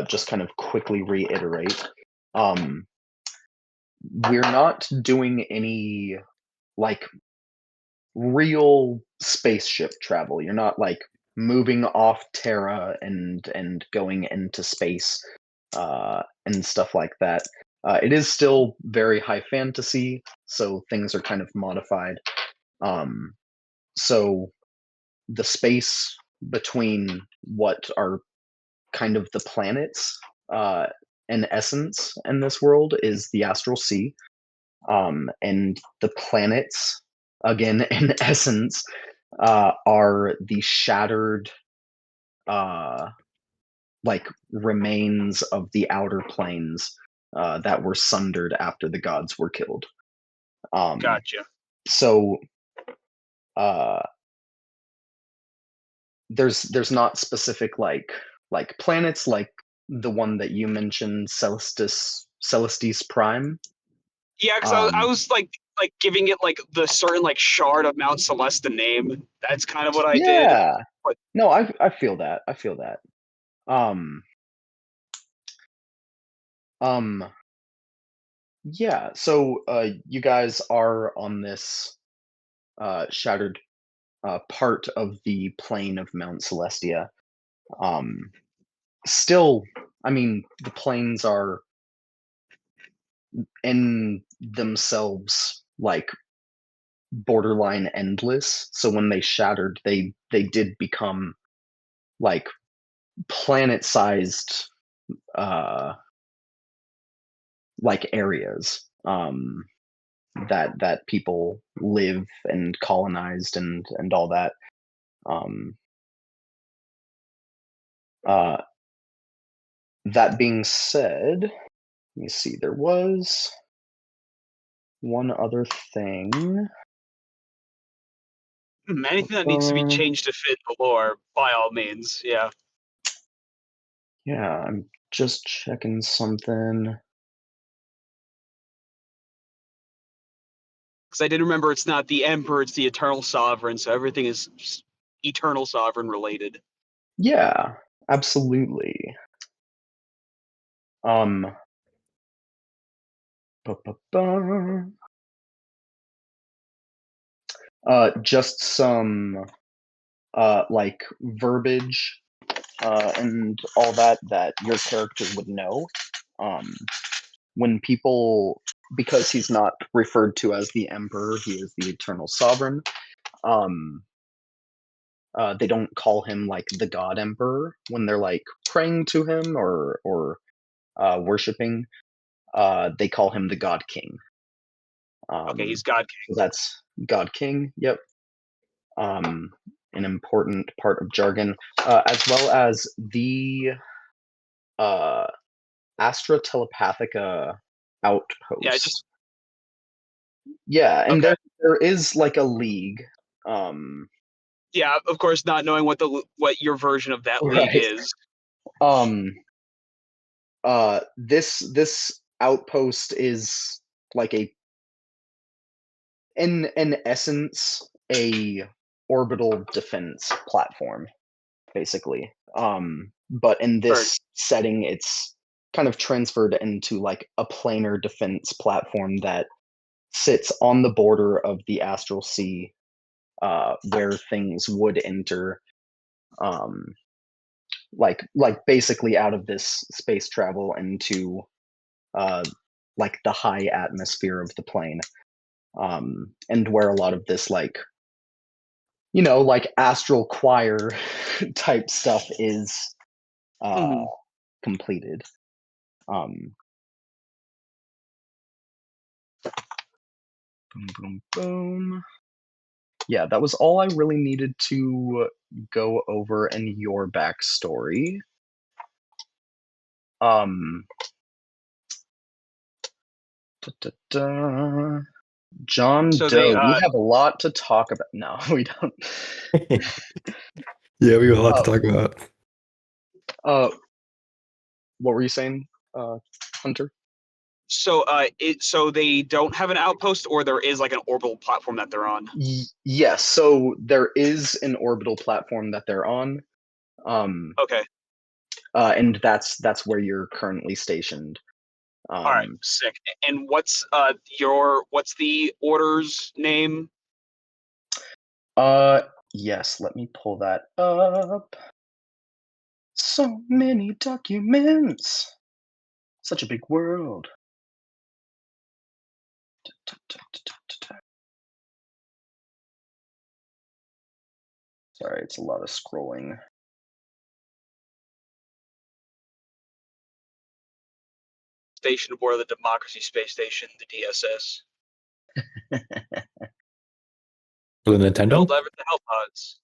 just kind of quickly reiterate. Um, we're not doing any like real spaceship travel. You're not like moving off Terra and going into space and stuff like that. It is still very high fantasy, so things are kind of modified. Um, so the space between what are kind of the planets in essence in this world is the astral sea, and the planets again in essence are the shattered uh, like remains of the outer planes that were sundered after the gods were killed. Um, Gotcha. so uh, there's not specific like planets like the one that you mentioned, Celestis Prime. Yeah, because I Um, was like giving it like the certain like shard of Mount Celeste name. That's kind of what I did. yeah, But no, I feel that. I feel that. Um, um, yeah. So you guys are on this shattered part of the plane of Mount Celestia. Um, still, I mean, the planes are in themselves like borderline endless. So when they shattered, they did become like planet-sized uh like areas that people live and colonized and all that. Um uh that being said, let me see, there was one other thing. anything that needs to be Uh, changed to fit the lore, by all means, yeah. yeah, I'm just checking something. Because I did remember it's not the Emperor, it's the Eternal Sovereign, so everything is Eternal Sovereign related. Yeah, absolutely. Um, ba-ba-ba. Just some like verbiage and all that that your character would know. Um, when people, because he's not referred to as the Emperor, he is the Eternal Sovereign. Um, they don't call him like the God Emperor when they're like praying to him or worshiping. They call him the God King. Okay, he's Um, God so King. that's God King. Yep. Um, an important part of jargon, as well as the uh, Astra Telepathica Yeah, outpost. just Yeah, and okay. there is like a league. Um, Yeah, of course, not knowing what your version of that league right. is. Um, this outpost is like a in essence a orbital defense platform, basically. But in Heard. this setting, it's kind of transferred into like a planar defense platform that sits on the border of the astral sea, where things would enter, um, like basically out of this space travel into uh, like the high atmosphere of the plane, and where a lot of this like like astral choir type stuff is uh, Mhm. completed. Um, boom, boom, boom. Yeah, that was all I really needed to go over in your backstory. Um, da, da, da. John So they Doe, we have a lot to talk about. No, we don't. Yeah, we have a lot to Uh, talk about. uh, what were you saying, Hunter? so they don't have an outpost, or there is like an orbital platform that they're on. Yes, so there is an orbital platform that they're on. Um, Okay. And that's where you're currently stationed. All right, sick. And what's the order's name? Yes, let me pull that up. So many documents. Such a big world. Sorry, it's a lot of scrolling. Station aboard the Democracy Space Station, the DSS. For the Nintendo? Helldivers to Hellpods.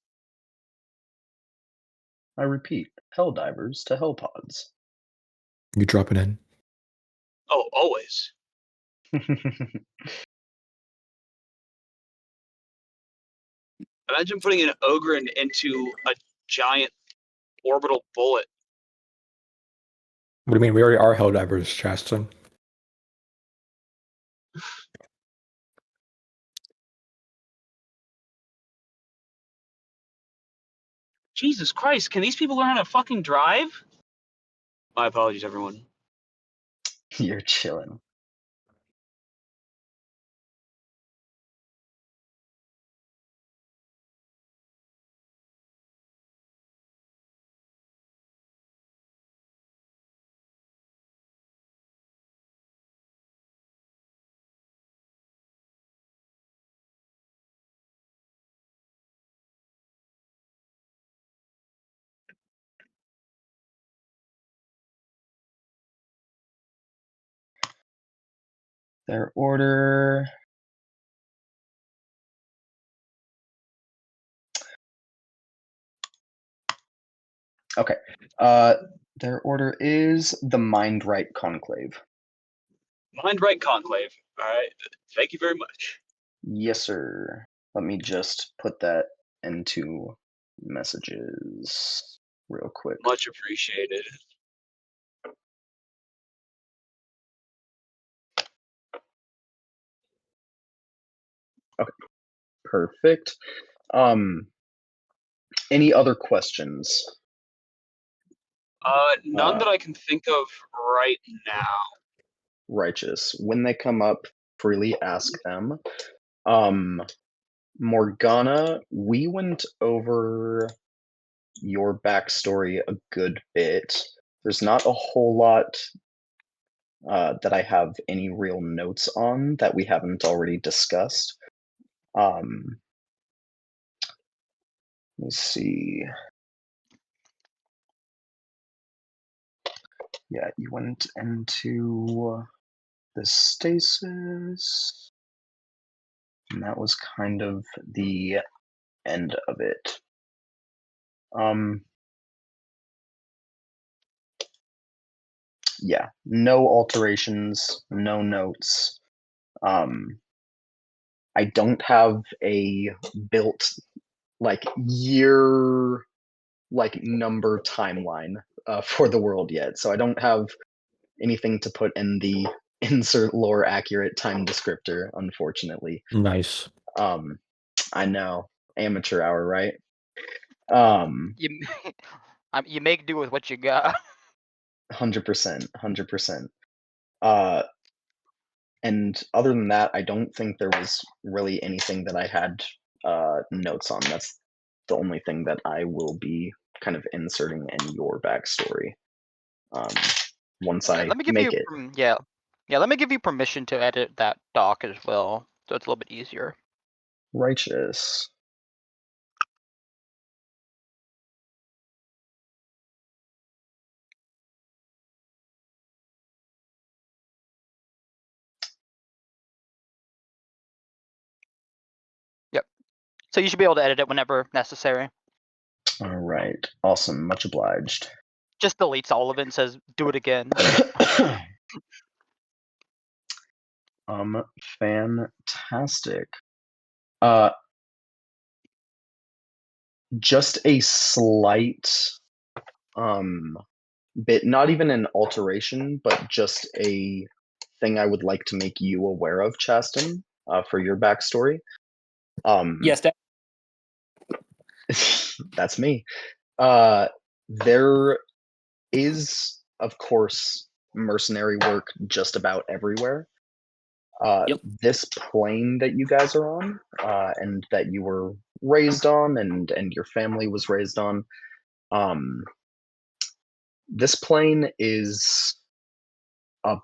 I repeat, Helldivers to Hellpods. You drop it in. Oh, always. Imagine putting an ogre into a giant orbital bullet. What do you mean? We already are Helldivers, Chaston. Jesus Christ, can these people learn how to fucking drive? My apologies, everyone. You're chilling. Their order. Okay. Their order is the Mindright Conclave. Mindright Conclave. All right. Thank you very much. Yes, sir. Let me just put that into messages real quick. Much appreciated. Okay. Perfect. Any other questions? None that I can think of right now. Righteous. When they come up, freely ask them. Morgana, we went over your backstory a good bit. There's not a whole lot that I have any real notes on that we haven't already discussed. Let me see. Yeah, you went into the stasis, and that was kind of the end of it. Yeah, no alterations, no notes. I don't have a built year number timeline for the world yet, so I don't have anything to put in the insert lore accurate time descriptor, unfortunately. Nice. I know, amateur hour, right? You make do with what you got. 100%. And other than that, I don't think there was really anything that I had notes on. That's the only thing that I will be kind of inserting in your backstory. Once I let me give make you, it. Yeah, let me give you permission to edit that doc as well, so it's a little bit easier. Righteous. Yep. So you should be able to edit it whenever necessary. All right. Awesome. Much obliged. Just deletes all of it and says, do it again. Fantastic. Just a slight bit, not even an alteration, but just a thing I would like to make you aware of, Chaston, for your backstory. Yes, that's me. There is, of course, mercenary work just about everywhere. Yep. This plane that you guys are on, and that you were raised on, and your family was raised on, this plane is a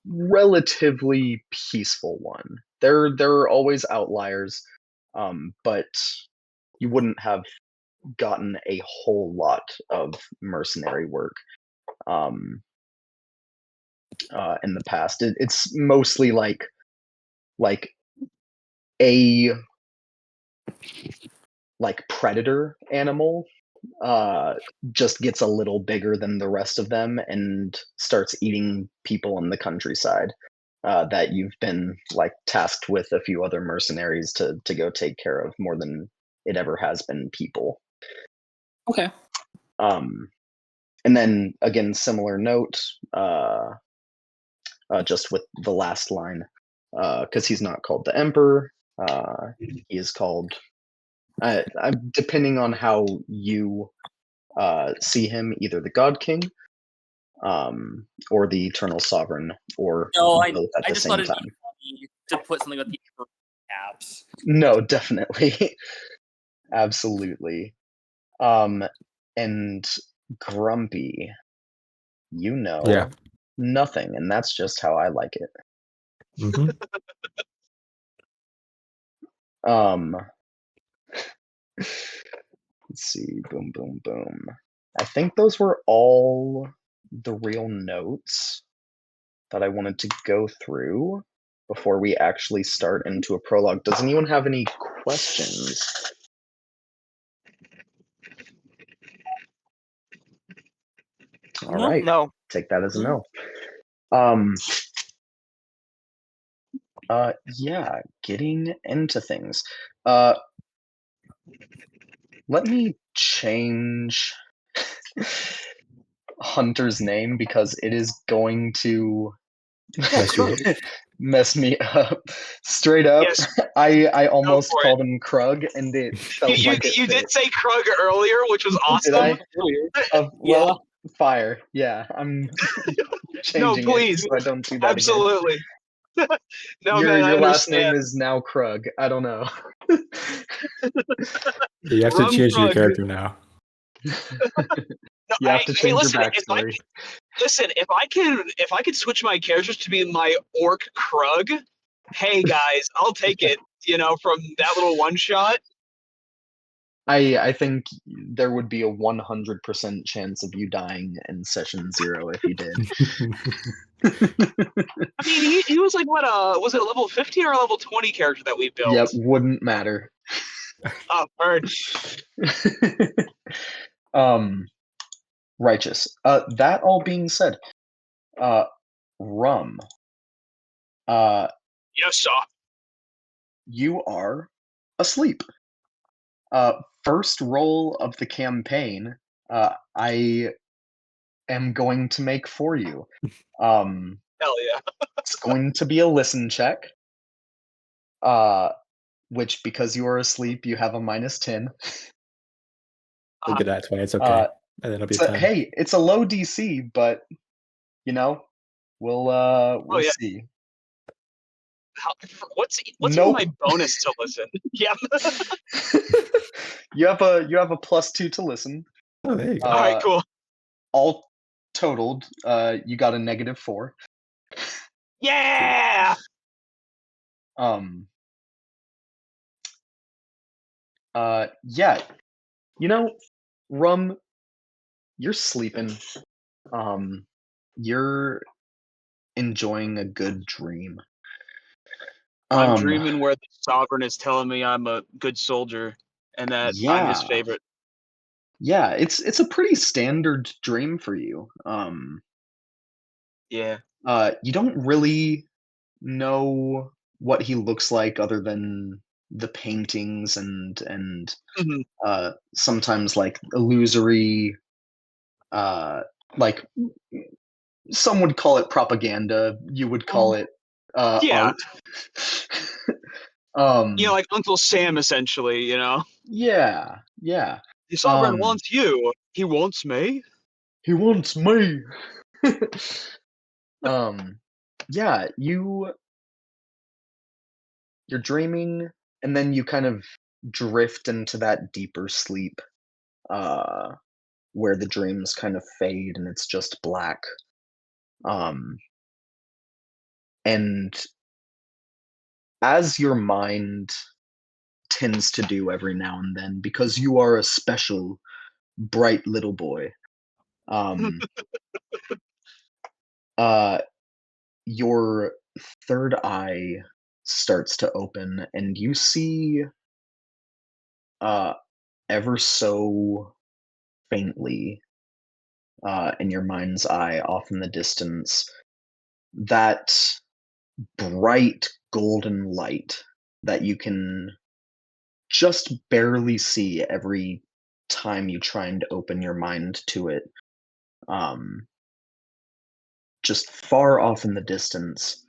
relatively peaceful one. There are always outliers, but you wouldn't have gotten a whole lot of mercenary work in the past. It's mostly like a predator animal just gets a little bigger than the rest of them and starts eating people in the countryside that you've been tasked with a few other mercenaries to go take care of more than it ever has been people. Okay. And then again, similar note, just with the last line, because he's not called the Emperor. He is called, depending on how you see him, either the God King, or the Eternal Sovereign, or No, both at I the just same thought it'd time. be funny to put something with the caps. No, definitely, absolutely. And Grumpy, you know, Yeah. nothing, and that's just how I like it. hmm Let's see, boom, boom, boom. I think those were all the real notes that I wanted to go through before we actually start into a prologue. Does anyone have any questions? All No. right, No. take that as a No. no. Yeah, getting into things. Let me change Hunter's name because it is going to Mess you up. mess me up. Straight up, Yes. I almost for it. called him Krug, and it felt You, like it you fit. did say Krug earlier, which was Did awesome. I? Well, fire. Yeah, I'm No, changing please. it so I don't do that again. Absolutely. No, Your man, I last name understand. is now Krug. I don't know. You have to Rum change your Krug. character now. No, You have to hey, change listen, your backstory. if I could switch my characters to be my orc Krug, hey guys, I'll take it. From that little one shot. I think there would be a 100% chance of you dying in session 0 if you did. I mean, he was like, what? Was it a level 15 or a level 20 character that we built? Yep, wouldn't matter. Oh, bird. Righteous. That all being said, Rum, Yes, sir. you are asleep. First roll of the campaign, I am going to make for you. Hell yeah. It's going to be a listen check. Which, because you are asleep, you have a -10. Look at that 20. It's okay. And then it'll be a 10. Hey, it's a low DC, but we'll yeah. see. What's Nope. my bonus to listen? Yeah. You have a +2 to listen. Oh, there you go. All right, cool. All totaled, you got a -4. Yeah. Yeah. Rum, you're sleeping. You're enjoying a good dream. I'm dreaming where the sovereign is telling me I'm a good soldier and that I'm his Yeah. favorite. Yeah, it's a pretty standard dream for you. Yeah. You don't really know what he looks like other than the paintings and Mhm. sometimes illusory, like some would call it propaganda. You would call it Yeah. art. Like Uncle Sam, essentially. Yeah. The sovereign Um, wants you. He wants me. He wants me. Yeah, you're dreaming, and then you kind of drift into that deeper sleep, where the dreams kind of fade and it's just black. Um, and as your mind tends to do every now and then, because you are a special, bright little boy, um, your third eye starts to open, and you see, ever so faintly, in your mind's eye, off in the distance, that bright golden light that you can just barely see every time you try and open your mind to it. Just far off in the distance,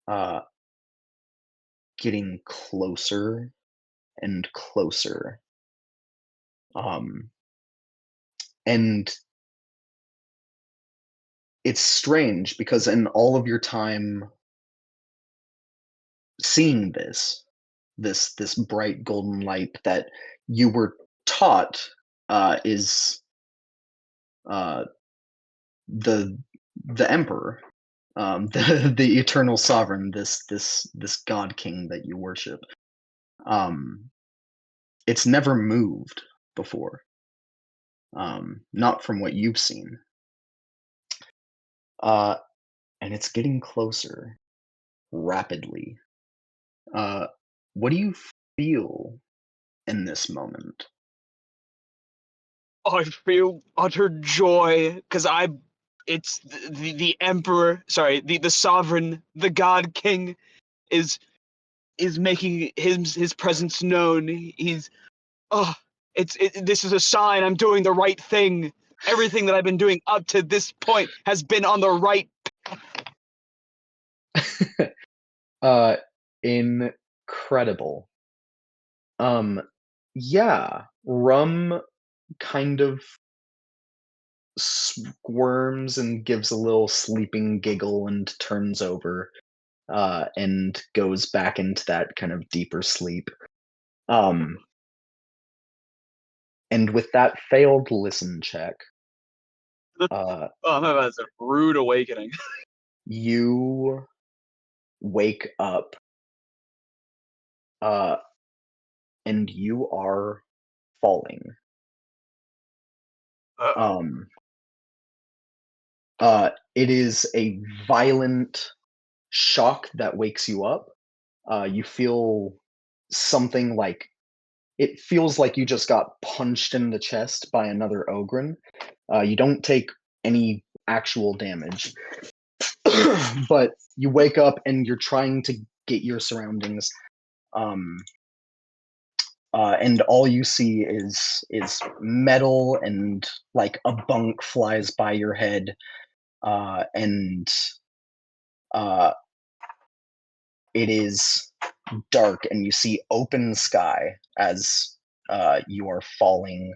uh, getting closer and closer. And it's strange because in all of your time seeing this bright golden light that you were taught is the emperor, the eternal sovereign, this god king that you worship. It's never moved before, not from what you've seen. And it's getting closer rapidly. What do you feel in this moment? I feel utter joy because it's the emperor, sorry, the sovereign, the god king is making his presence known. He's this is a sign I'm doing the right thing. Everything that I've been doing up to this point has been on the right. Incredible. Yeah, Rum kind of squirms and gives a little sleeping giggle and turns over, and goes back into that kind of deeper sleep. And with that failed listen check, Oh no, that's a rude awakening. you wake up, and you are falling. It is a violent shock that wakes you up. You feel something like it feels like you just got punched in the chest by another Ogren. You don't take any actual damage, but you wake up and you're trying to get your surroundings, and all you see is metal, and like a bunk flies by your head, and it is dark, and you see open sky as you are falling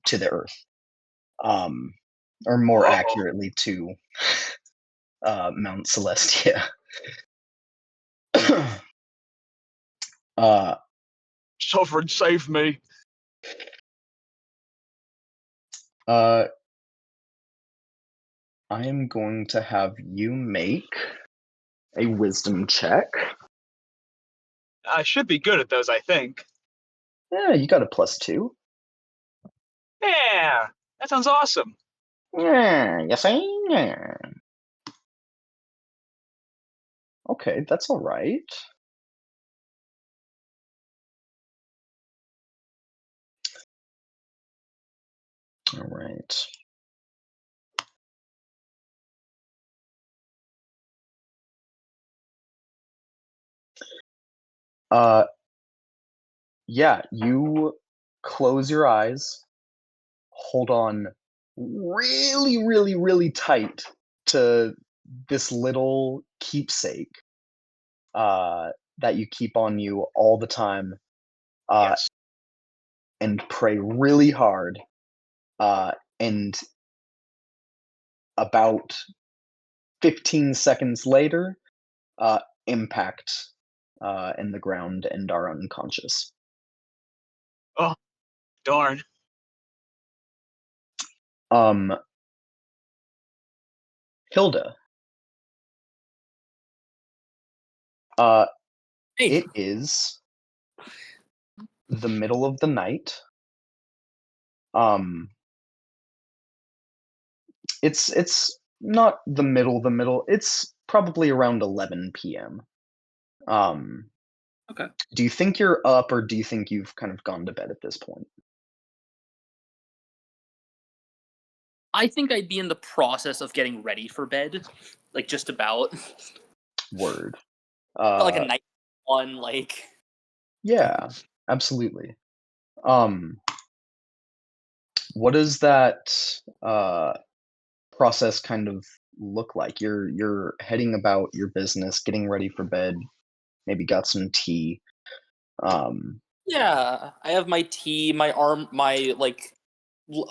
to the earth, or more accurately to Mount Celestia. Sovereign, save me. I am going to have you make a wisdom check. I should be good at those, I think. Yeah, you got a +2. Yeah, that sounds awesome. Yeah, you see? Yeah. Okay, that's all right. All right. Yeah, you close your eyes, hold on really, really, really tight to this little keepsake that you keep on you all the time, Yes. and pray really hard. And about 15 seconds later, impact in the ground and are unconscious. Oh, darn. Hilda. Hey. It is the middle of the night. It's not the middle. It's probably around 11 p.m. Okay. Do you think you're up, or do you think you've kind of gone to bed at this point? I think I'd be in the process of getting ready for bed, like just about. Word. Like a night one, like. Yeah, absolutely. What does that process kind of look like? You're heading about your business, getting ready for bed, maybe got some tea. Yeah, I have my tea, my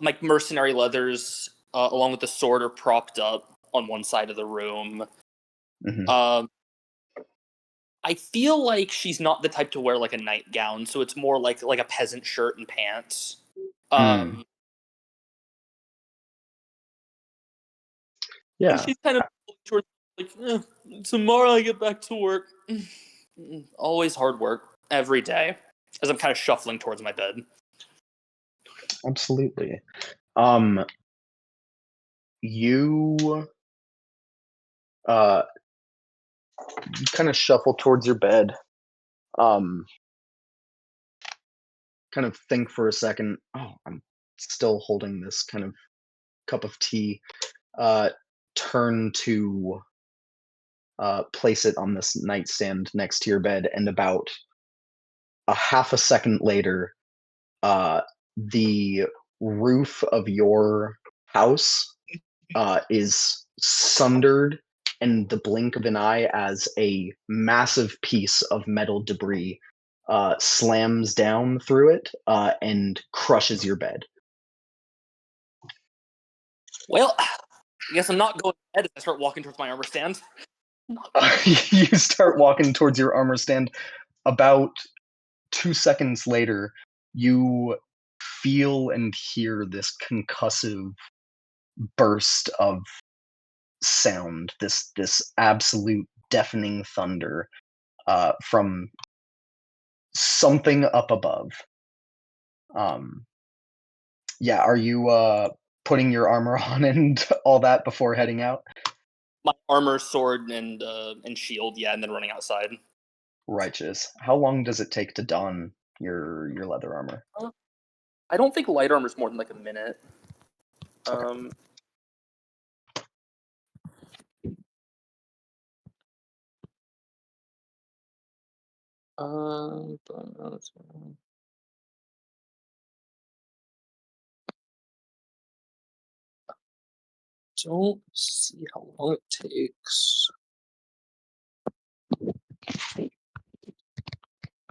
my mercenary leathers, along with the sword, are propped up on one side of the room. Mhm. I feel like she's not the type to wear like a nightgown, so it's more like a peasant shirt and pants. Mm. And Yeah, she's kind of towards like, tomorrow I get back to work. Always hard work every day. As I'm kind of shuffling towards my bed. absolutely. You kind of shuffle towards your bed. Kind of think for a second. Oh, I'm still holding this kind of cup of tea. Turn to place it on this nightstand next to your bed, and about a half a second later, the roof of your house is sundered in the blink of an eye as a massive piece of metal debris slams down through it and crushes your bed. Well, I guess I'm not going to bed as I start walking towards my armor stand. You start walking towards your armor stand. About 2 seconds later, you feel and hear this concussive burst of sound, this absolute deafening thunder from something up above. Yeah, are you putting your armor on and all that before heading out? My armor, sword, and shield, yeah, and then running outside. Righteous. How long does it take to don your leather armor? I don't think light armor is more than like a minute. Okay. Don't see how long it takes.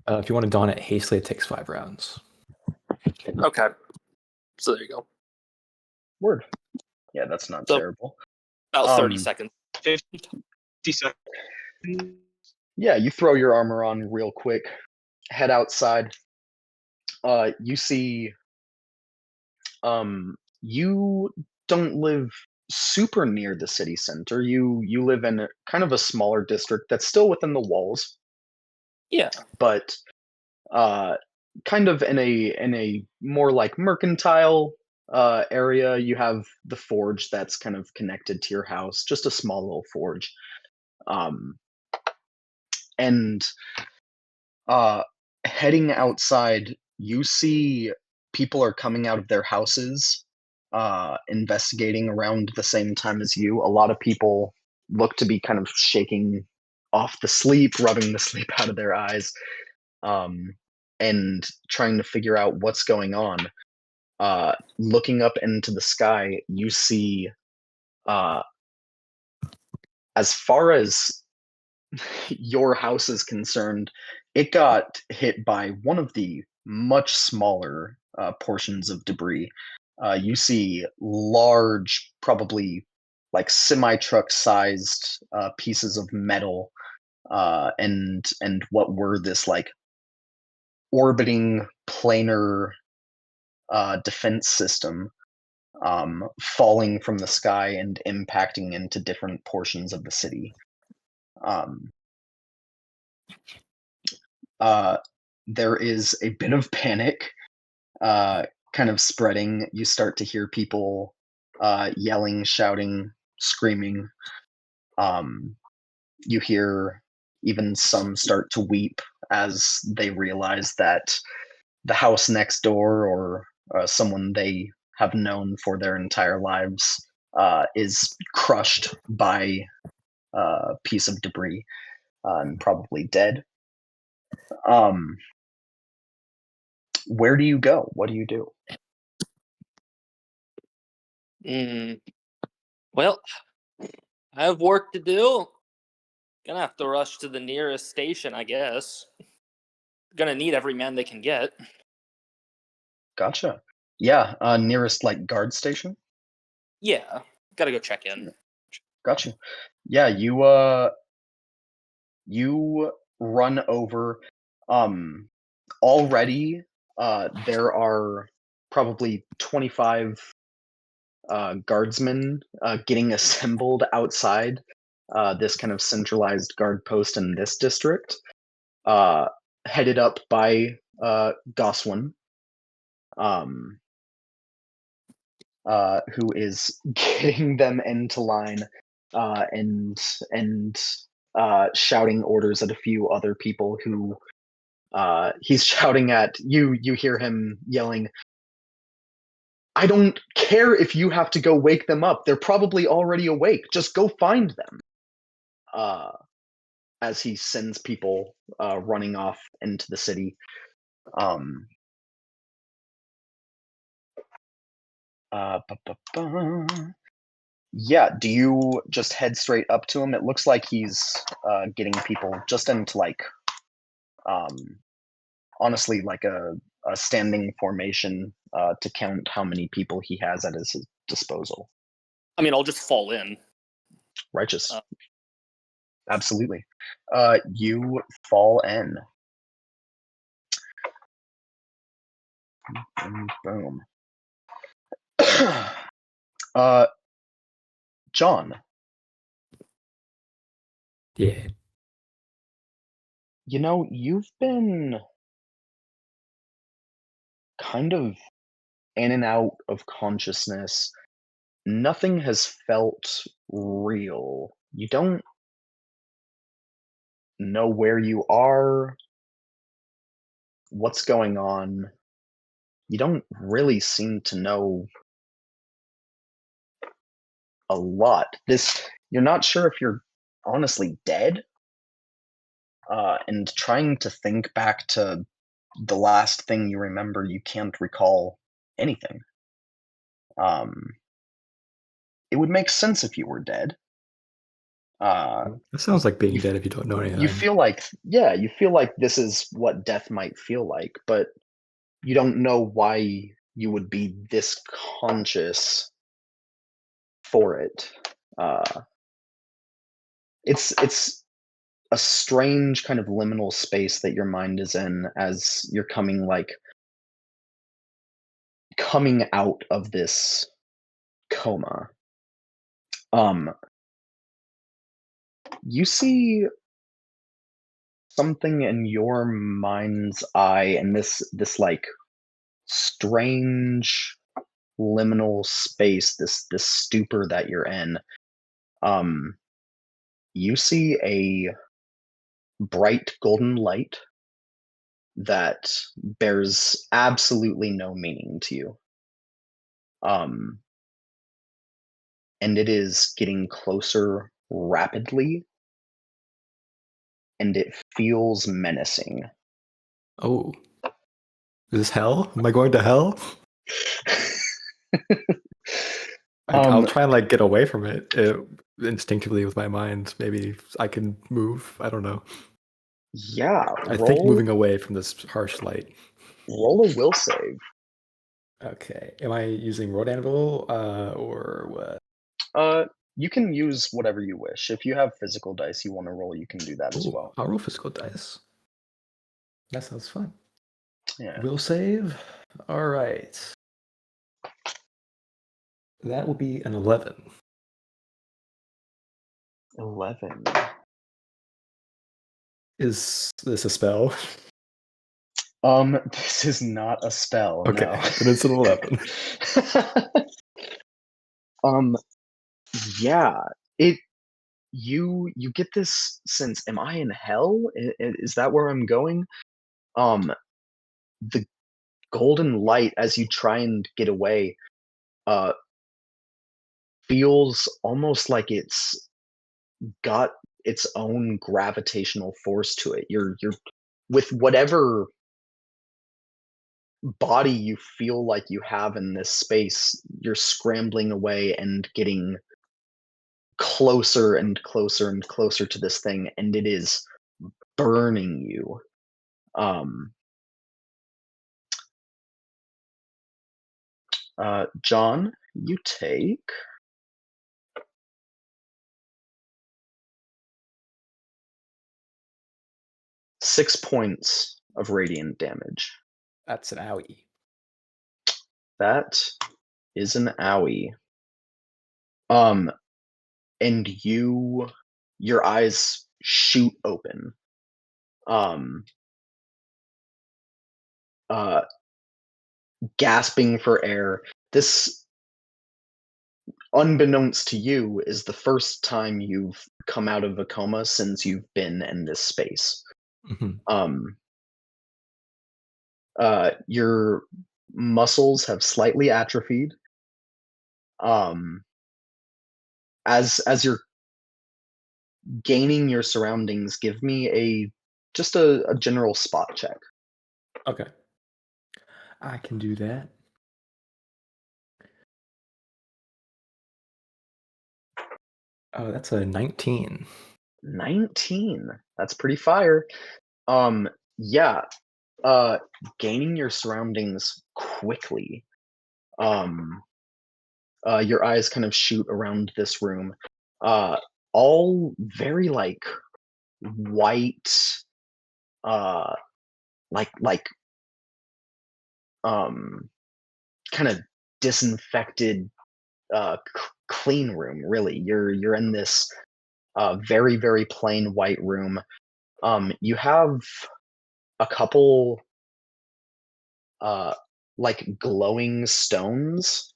If you want to don it hastily, it takes 5 rounds. Okay. So there you go. Word. Yeah, that's not So- terrible. About 30 seconds. 50 seconds. Yeah, you throw your armor on real quick, head outside. You see, you don't live super near the city center. You live in a kind of a smaller district that's still within the walls, Yeah. but kind of in a more like mercantile area. You have the forge that's kind of connected to your house, just a small little forge. And heading outside, you see people are coming out of their houses, investigating around the same time as you. A lot of people look to be kind of shaking off the sleep, rubbing the sleep out of their eyes, and trying to figure out what's going on. Looking up into the sky, you see, as far as your house is concerned, it got hit by one of the much smaller portions of debris. You see large, probably like semi-truck sized pieces of metal, and what were this like orbiting planar defense system, falling from the sky and impacting into different portions of the city. There is a bit of panic kind of spreading. You start to hear people yelling, shouting, screaming. You hear even some start to weep as they realize that the house next door, or someone they have known for their entire lives, is crushed by a piece of debris and probably dead. Where do you go? What do you do? Well, I have work to do. Gonna have to rush to the nearest station, I guess. Gonna need every man they can get. Gotcha. Yeah, nearest like guard station. Yeah, gotta go check in. Gotcha. Yeah, you run over. Already, there are probably 25 guardsmen getting assembled outside this kind of centralized guard post in this district, headed up by Goswin, who is getting them into line and shouting orders at a few other people who he's shouting at. You hear him yelling, "I don't care if you have to go wake them up. They're probably already awake. Just go find them." As he sends people running off into the city. Yeah, do you just head straight up to him? It looks like he's getting people just into like, honestly, like a standing formation to count how many people he has at his disposal. I mean, I'll just fall in. Righteous. Absolutely. You fall in. Boom. John. Yeah. You know, you've been kind of in and out of consciousness. Nothing has felt real. You don't know where you are, what's going on. You don't really seem to know a lot. You're not sure if you're honestly dead, and trying to think back to the last thing you remember, you can't recall anything. It would make sense if you were dead. That sounds like being dead if you don't know anything. You feel like, yeah, you feel like this is what death might feel like, but you don't know why you would be this conscious for it. It's a strange kind of liminal space that your mind is in as you're coming out of this coma. You see something in your mind's eye, and this like strange liminal space, this stupor that you're in. You see a bright golden light that bears absolutely no meaning to you. And it is getting closer rapidly, and it feels menacing. Oh. Is this hell? Am I going to hell? I'll try and like get away from it instinctively with my mind. Maybe I can move. I don't know. Yeah. I think moving away from this harsh light. Roll a will save. Okay. Am I using Road Anvil or what? you can use whatever you wish. If you have physical dice you want to roll, you can do that as Ooh, well. I'll roll physical dice. That sounds fun. Yeah. Will save. All right. That will be an 11. 11. Is this a spell? This is not a spell. Okay, No. then it's an 11. Yeah. It. You get this sense. Am I in hell? Is that where I'm going? The golden light as you try and get away, feels almost like it's got its own gravitational force to it. You're with whatever body you feel like you have in this space, you're scrambling away and getting closer and closer and closer to this thing, and it is burning you. John, you take 6 points of radiant damage. That's an owie. That is an owie. And your eyes shoot open. Gasping for air. This, unbeknownst to you, is the first time you've come out of a coma since you've been in this space. Mm-hmm. Your muscles have slightly atrophied. As you're gaining your surroundings, give me just a general spot check. Okay. I can do that. Oh, that's a 19. 19. That's pretty fire. Yeah. Gaining your surroundings quickly. Your eyes kind of shoot around this room. All very like white, like kind of disinfected, clean room. Really, you're in this very very plain white room. You have a couple like glowing stones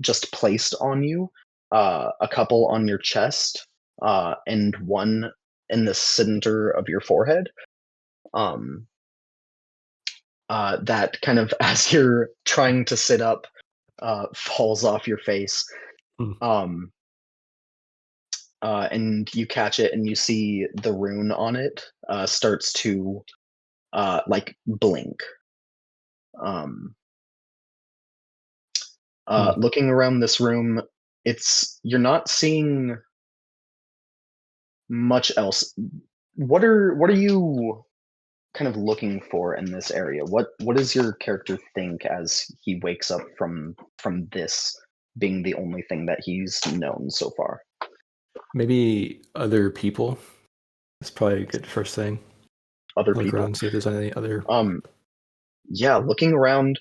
just placed on you, a couple on your chest, and one in the center of your forehead. That kind of, as you're trying to sit up, falls off your face. And you catch it and you see the rune on it starts to like blink. Looking around this room, you're not seeing much else. What are you kind of looking for in this area? What does your character think as he wakes up from this being the only thing that he's known so far? Maybe other people. That's probably a good first thing. Other Look people. around, see if there's any other. Yeah, looking around.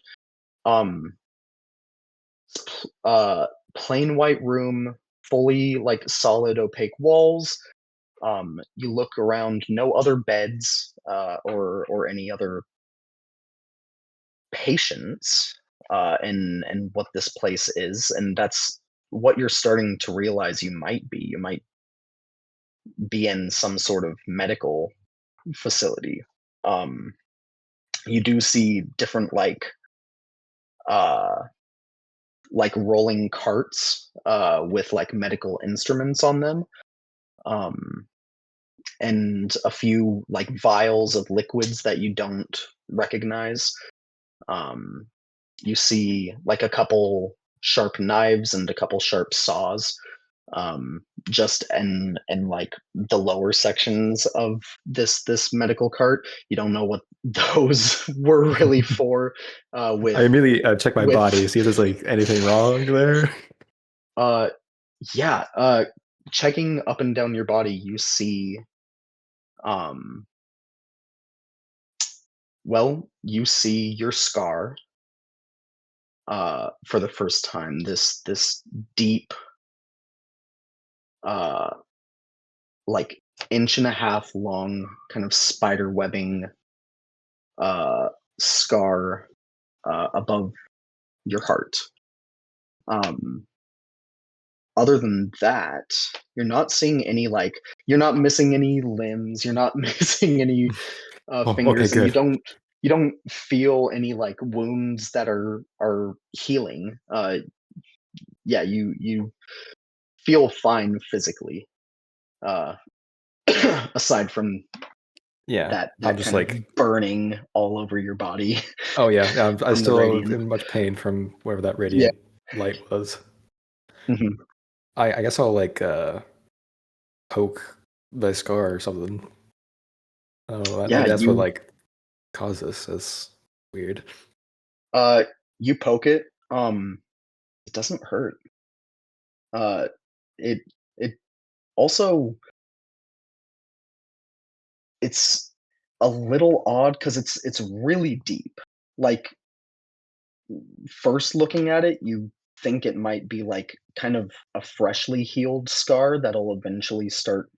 Plain white room, fully like solid opaque walls. You look around, no other beds or any other patients in what this place is, and that's what you're starting to realize you might be. You might be in some sort of medical facility. You do see different like rolling carts with like medical instruments on them, and a few like vials of liquids that you don't recognize. You see like a couple sharp knives and a couple sharp saws, just in like the lower sections of this medical cart. You don't know what those were really for. I immediately check my body, see if there's like anything wrong there. Yeah, checking up and down your body, you see, um, well, you see your scar for the first time. This deep, uh, like inch and a half long, kind of spider webbing uh, scar above your heart. Um, Other than that, you're not seeing any like you're not missing any limbs. You're not missing any Oh, okay, fingers, and good. you don't feel any like wounds that are healing. Yeah, you feel fine physically. Uh, aside from Yeah, I'm that just kind of like, burning all over your body oh yeah, I from the still radiant. in much pain from wherever that Yeah. radiant light was. Mhm. I guess I'll like poke the scar or something. I don't know. Yeah, Maybe that's what like caused this. It's weird. uh you poke it. It doesn't hurt. Uh, it it also it's a little odd because it's really deep. Like first looking at it, you think it might be like kind of a freshly healed scar that'll eventually start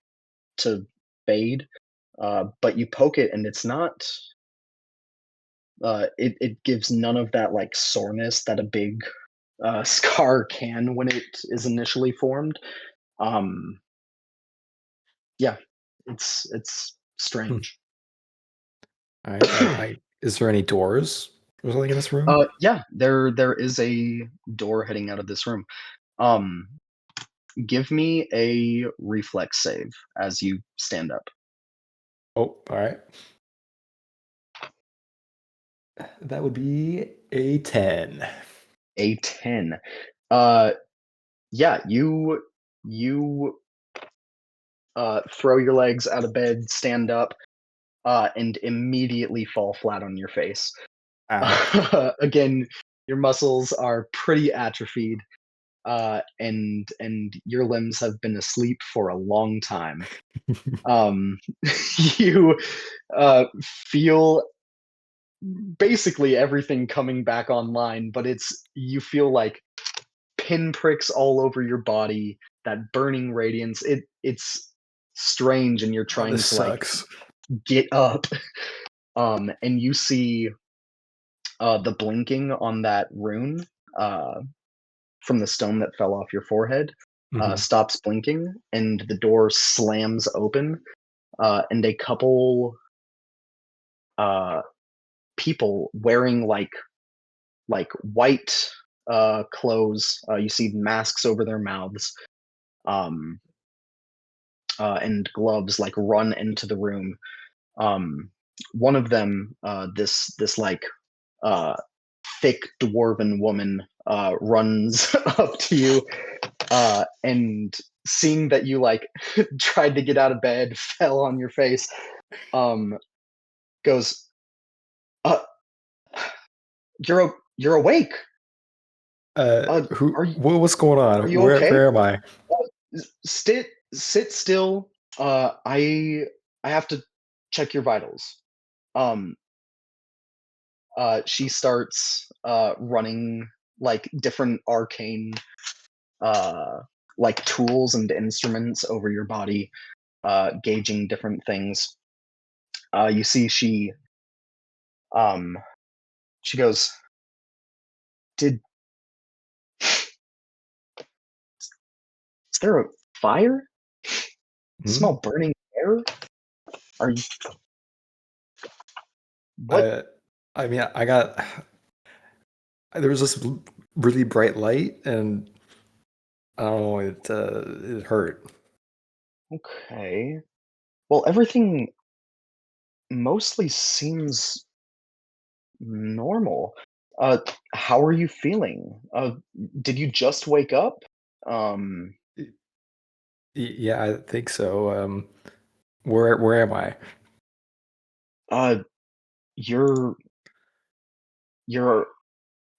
to fade. But you poke it and it's not. It gives none of that like soreness that a big scar can when it is initially formed. Um, yeah, it's Hmm. strange. All right. Is there any doors or something in this room? Yeah, there is a door heading out of this room. Um, give me a reflex save as you stand up. Oh, all right. That would be a 10. A 10. Uh, yeah, you throw your legs out of bed, stand up, and immediately fall flat on your face. Ow. Again, your muscles are pretty atrophied, and your limbs have been asleep for a long time. Um, you feel basically everything coming back online, but you feel like pinpricks all over your body, that burning radiance. It's strange, and you're Oh, trying this to like sucks. get up. And you see the blinking on that rune uh, from the stone that fell off your forehead Mhm. stops blinking, and the door slams open, and a couple uh, people wearing like white clothes. You see masks over their mouths, um, and gloves like run into the room. Um, One of them, this like uh, thick dwarven woman, runs up to you, and seeing that you like tried to get out of bed, fell on your face, um, goes, uh, you're awake. Who? Are you What's going are on? you Where? okay? Where am I? Sit still. I have to check your vitals. Um, she starts running like different arcane uh like tools and instruments over your body, gauging different things. You see um she goes, Did is there a fire? Hmm? Smell burning air? Are you what? I, I mean, I got there was this really bright light, and I don't know, it hurt. Okay. Well, everything mostly seems normal. Uh, how are you feeling? Did you just wake up? Um, Yeah, I think so. Where am I? uh, you're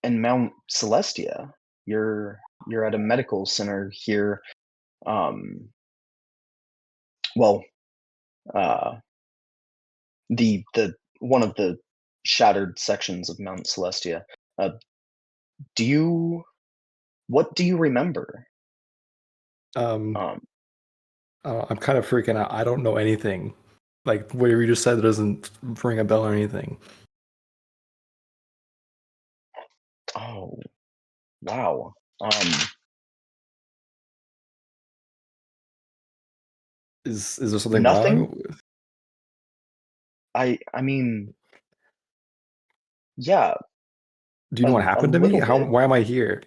in Mount Celestia. You're you're at a medical center here. Um, well, uh, the one of the shattered sections of Mount Celestia. Uh, do you what do you remember? Um, Um, I'm kind of freaking out. I don't know anything. Like whatever you just said doesn't ring a bell or anything. oh, wow. Is there something Nothing. wrong? I mean, yeah, Do you know what a happened to me? little bit. Why am I here?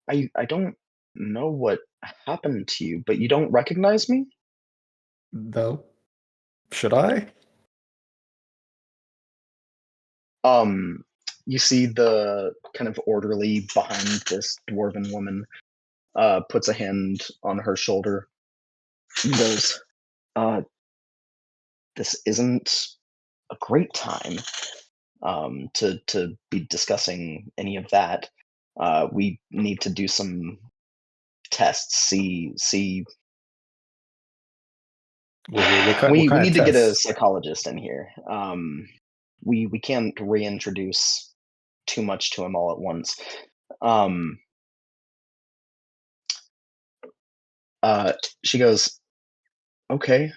I don't know what happened to you, but you don't recognize me? No. Should I? Um, you see the kind of orderly behind this dwarven woman, puts a hand on her shoulder and goes, this isn't a great time, to be discussing any of that. We need to do some tests, see. What We kind of need to get a tests? psychologist in here. We can't reintroduce too much to him all at once. Um, uh, she goes, okay,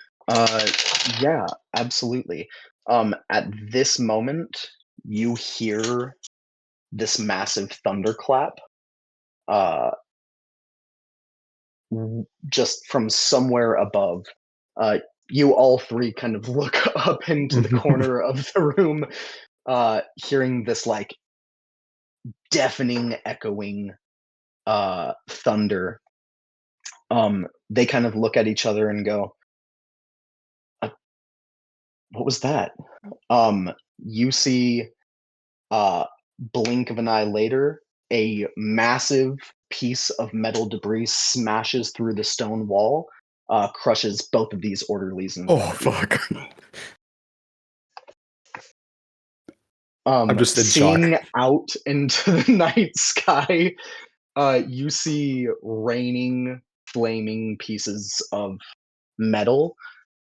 yeah, absolutely. At this moment, you hear this massive thunderclap, uh, just from somewhere above. You all three kind of look up into the corner of the room, hearing this like deafening, echoing thunder. They kind of look at each other and go, "What was that?" You see, blink of an eye later, a massive piece of metal debris smashes through the stone wall, crushes both of these orderlies in front Oh of you. fuck. I'm just in Seeing shock. out into the night sky, you see raining, flaming pieces of metal.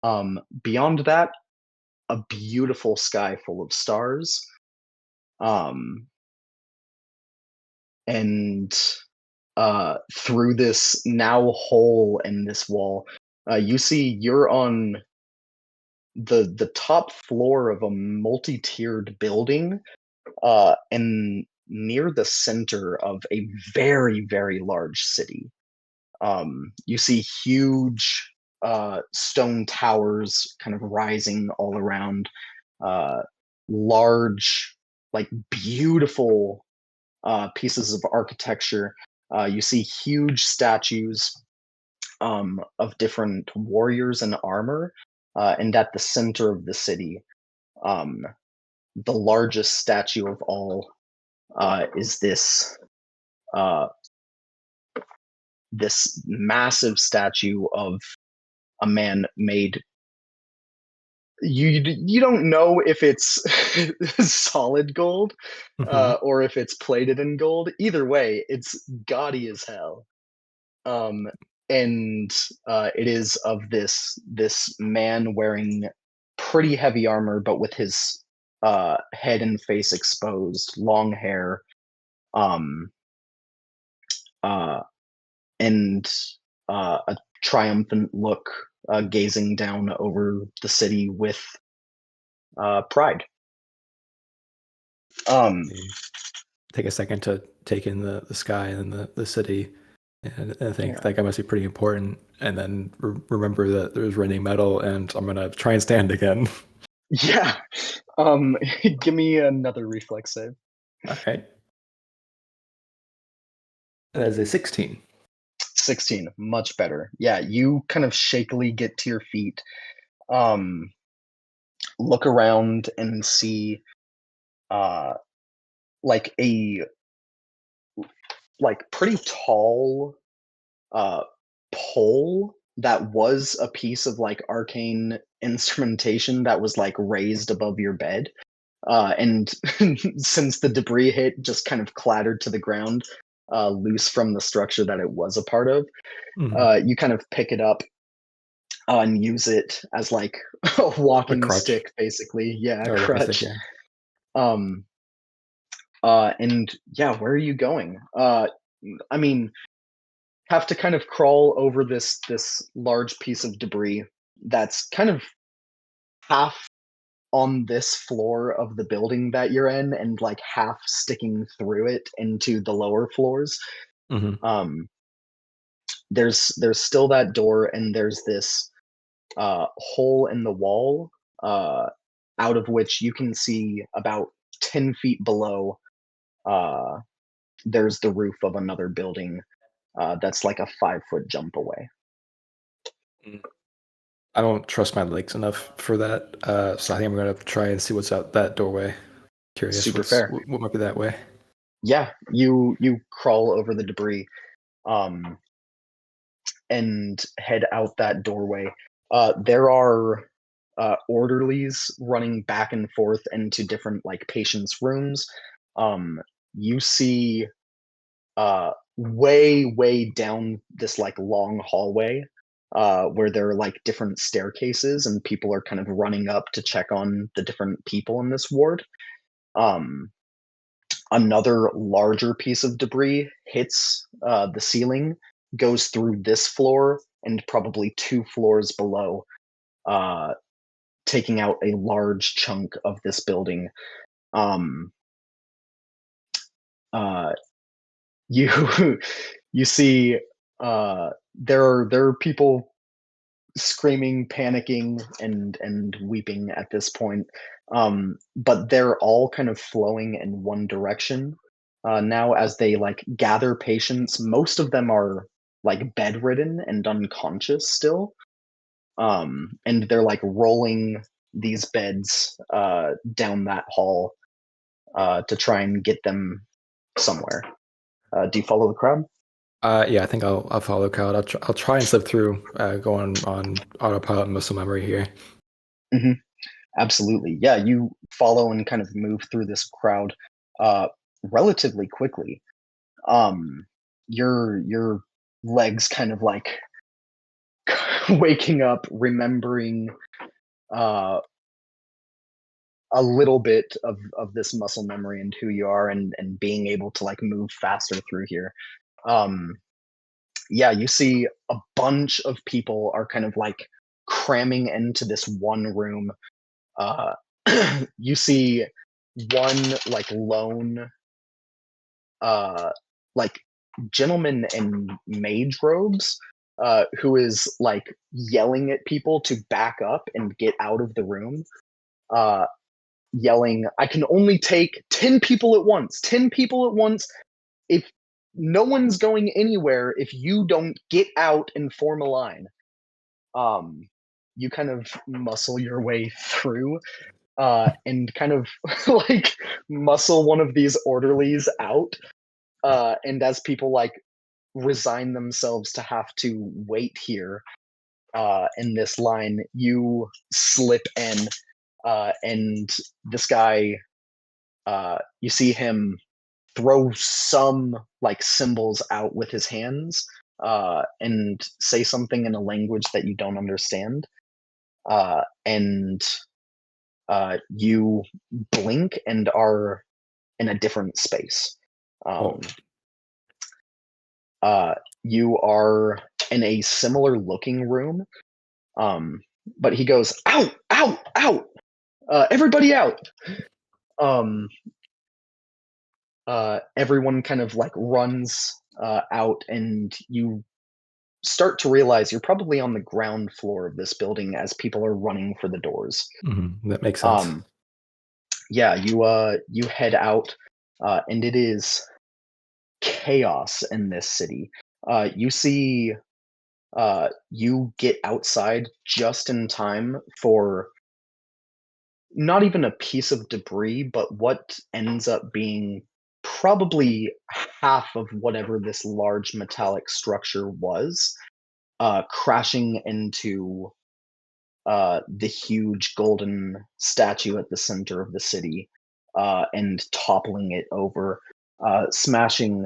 Beyond that, a beautiful sky full of stars. Um, and through this now hole in this wall, you see you're on the top floor of a multi-tiered building, and near the center of a very, very large city. You see huge stone towers kind of rising all around, uh, large, like beautiful pieces of architecture. You see huge statues, of different warriors in armor, and at the center of the city, um, the largest statue of all, is uh, this massive statue of a man made. You don't know if it's solid gold, Mhm. or if it's plated in gold. Either way, it's gaudy as hell. Um, and it is of this man wearing pretty heavy armor, but with his head and face exposed, long hair, um, uh, and a triumphant look, gazing down over the city with pride. Um, Take a second to take in the sky and the city, and think yeah. like that must be pretty important. And then remember that there's raining metal, and I'm gonna try and stand again. Yeah. Give me another reflex save. Okay. That is a 16. 16, much better. Yeah, you kind of shakily get to your feet, um, look around and see uh like a pretty tall uh pole that was a piece of like arcane instrumentation that was like raised above your bed. And since the debris hit, just kind of clattered to the ground. loose from the structure that it was a part of. Mhm. You kind of pick it up and use it as like a A walking crutch. stick, basically. Yeah, a Oh, walking stick, crutch. yeah. Um, and yeah, where are you going? I mean, have to kind of crawl over this large piece of debris that's kind of half on this floor of the building that you're in and like half sticking through it into the lower floors. Mhm. Um, there's still that door and there's this hole in the wall uh, out of which you can see about 10 feet below. Uh, there's the roof of another building that's like a 5-foot jump away. I don't trust my legs enough for that, so I think I'm gonna try and see what's out that doorway. Curious, Super fair. what might be that way? Yeah, you crawl over the debris um, and head out that doorway. There are orderlies running back and forth into different like patients' rooms. You see way down this like long hallway where there are like different staircases and people are kind of running up to check on the different people in this ward. Um, Another larger piece of debris hits the ceiling, goes through this floor and probably 2 floors below, uh, taking out a large chunk of this building. Um, uh, you you see there are people screaming, panicking, and weeping at this point. But they're all kind of flowing in one direction now as they like gather patients. Most of them are like bedridden and unconscious still, and they're like rolling these beds down that hall to try and get them somewhere. Do you follow the crowd? Yeah, I think I'll follow the crowd. I'll try and slip through, going on autopilot and muscle memory here. Hmm. Absolutely. Yeah, you follow and kind of move through this crowd uh, relatively quickly. Your legs kind of like waking up, remembering uh, a little bit of this muscle memory and who you are, and being able to like move faster through here. Um, yeah, you see a bunch of people are kind of like cramming into this one room. Uh, you see one like lone uh like gentleman in mage robes who is like yelling at people to back up and get out of the room, uh yelling, I can only take 10 people at once, 10 people at once. If no one's going anywhere if you don't get out and form a line. um you kind of muscle your way through and kind of like muscle one of these orderlies out. And as people like resign themselves to have to wait here in this line, you slip in, and this guy, you see him throw some like symbols out with his hands and say something in a language that you don't understand. And you blink and are in a different space. Oh, Uh, you are in a similar looking room, um, but he goes, out, out, out, everybody out. Um, Everyone kind of like runs out, and you start to realize you're probably on the ground floor of this building as people are running for the doors. that makes sense. Um, yeah, you head out, and it is chaos in this city. You see, you get outside just in time for not even a piece of debris, but what ends up being probably half of whatever this large metallic structure was, crashing into the huge golden statue at the center of the city and toppling it over, smashing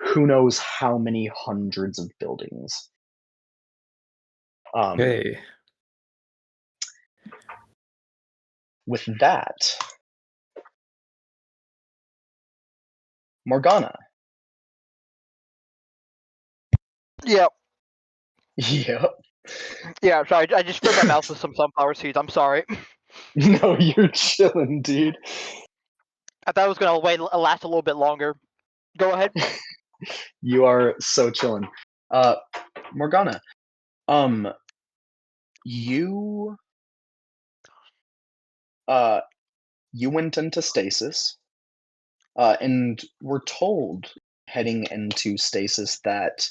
who knows how many hundreds of buildings. Okay. With that, Morgana. Yeah, Yep. yeah. Sorry, I just filled my mouth with some sunflower seeds. I'm sorry. No, you're chilling, dude. I thought it was gonna last a little bit longer. Go ahead. You are so chilling. Morgana, you you went into stasis, and were told heading into stasis that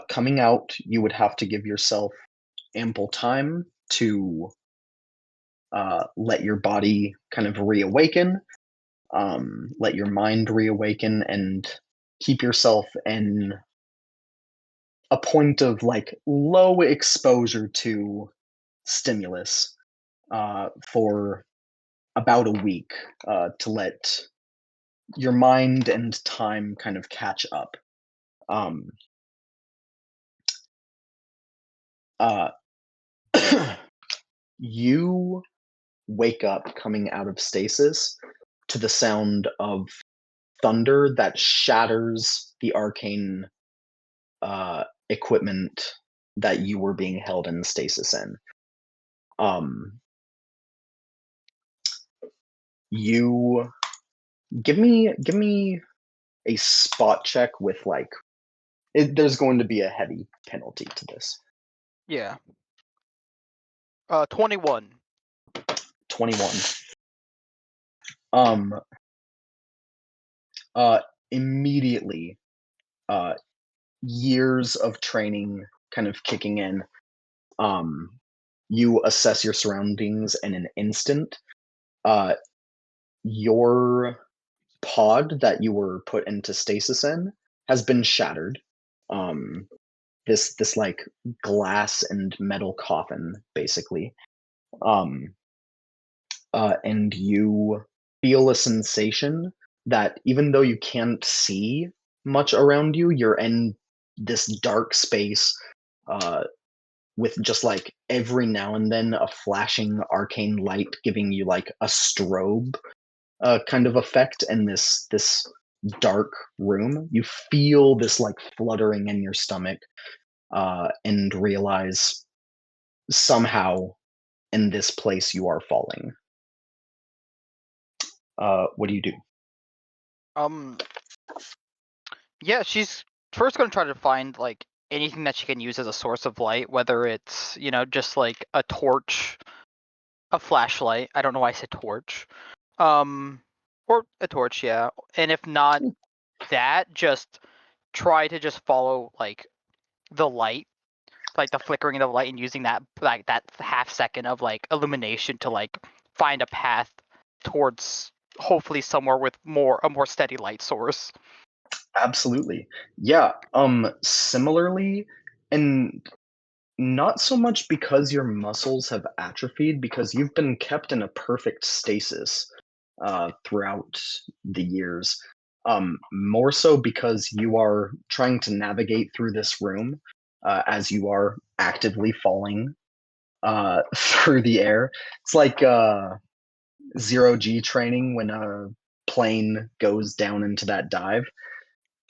coming out, you would have to give yourself ample time to let your body kind of reawaken, let your mind reawaken, and keep yourself in a point of like low exposure to stimulus for about a week to let your mind and time kind of catch up. Um, uh, you wake up coming out of stasis to the sound of thunder that shatters the arcane equipment that you were being held in stasis in. You give me a spot check with like there's going to be a heavy penalty to this. Yeah. 21. 21. Um uh Immediately years of training kind of kicking in. You assess your surroundings in an instant. Your pod that you were put into stasis in has been shattered. This like glass and metal coffin, basically. And you feel a sensation that even though you can't see much around you, you're in this dark space with just like every now and then a flashing arcane light giving you like a strobe kind of effect in this dark room. You feel this like fluttering in your stomach and realize somehow in this place you are falling. What do you do? Um. Yeah, she's first gonna try to find like anything that she can use as a source of light, whether it's just like a torch, a flashlight. I don't know why I said torch. Or a torch, yeah. And if not that, just try to just follow like the light, like the flickering of the light, and using that like that half second of like illumination to like find a path towards hopefully somewhere with a more steady light source. Absolutely. Yeah. Similarly, and not so much because your muscles have atrophied, because you've been kept in a perfect stasis throughout the years. More so because you are trying to navigate through this room as you are actively falling through the air. It's like zero G training when a plane goes down into that dive.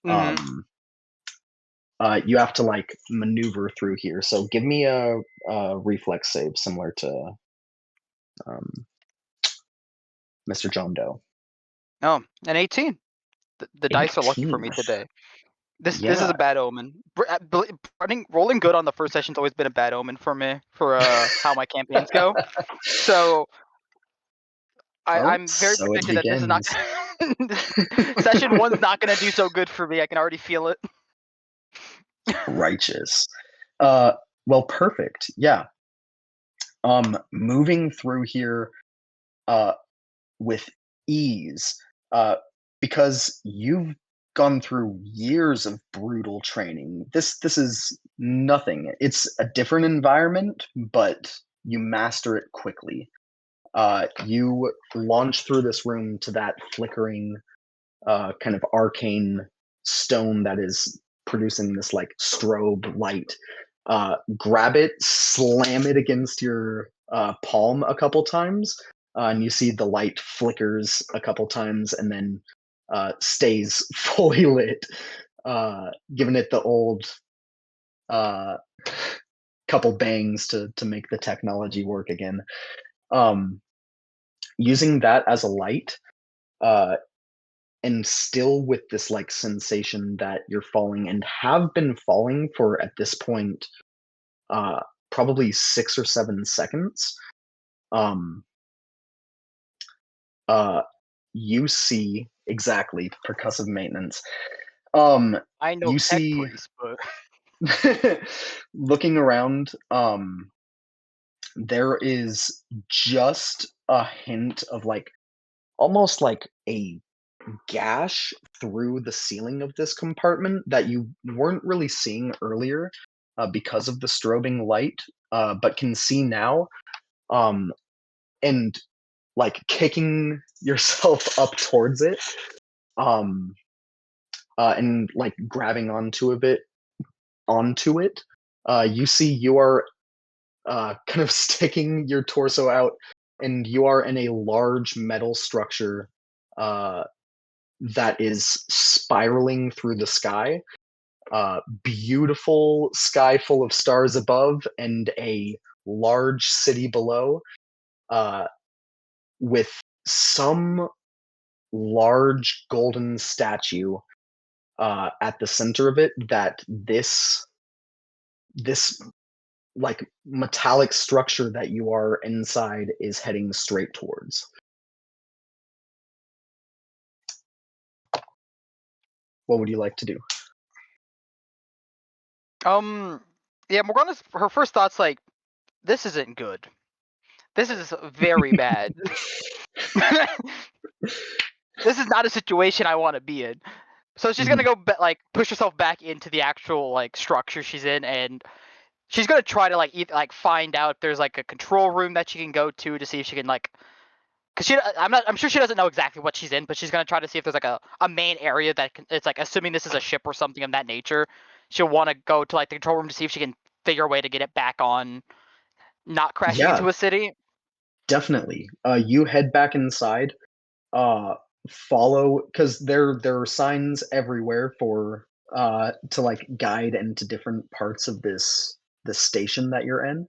Mhm. You have to like maneuver through here. So give me a reflex save similar to Mr. John Doe. Oh, an 18. The dice are lucky for 18. me today. This is Yeah, a bad omen. Rolling good on the first session's always been a bad omen for me for how my campaigns go. So well, I'm very so it predicted that this is not begins. session one's not gonna do so good for me. I can already feel it. Righteous. Well, perfect. Yeah. Moving through here uh with ease because you've gone through years of brutal training. This is nothing. It's a different environment, but you master it quickly. You launch through this room to that flickering kind of arcane stone that is producing this like strobe light. Grab it, slam it against your palm a couple times, and you see the light flickers a couple times and then stays fully lit, giving it the old couple bangs to make the technology work again. Using that as a light, and still with this like sensation that you're falling and have been falling for at this point probably 6 or 7 seconds, you see exactly percussive maintenance. I know You tech see priest, but looking around, there is just a hint of like almost like a gash through the ceiling of this compartment that you weren't really seeing earlier because of the strobing light, but can see now. And like kicking yourself up towards it, and like grabbing onto it, you see you are kind of sticking your torso out, and you are in a large metal structure that is spiraling through the sky. Beautiful sky full of stars above, and a large city below, with some large golden statue at the center of it that this like metallic structure that you are inside is heading straight towards. What would you like to do? yeah, Morgana's her first thought's like, this isn't good. This is very bad. This is not a situation I want to be in. So she's gonna go like push herself back into the actual like structure she's in, and she's gonna try to like find out if there's like a control room that she can go to see if she can like, cause I'm sure she doesn't know exactly what she's in, but she's gonna try to see if there's like a main area that it's like, assuming this is a ship or something of that nature, she'll want to go to like the control room to see if she can figure a way to get it back on, not crashing Yeah, into a city. definitely. You head back inside. Follow, because there are signs everywhere for to like guide into different parts of this station that you're in.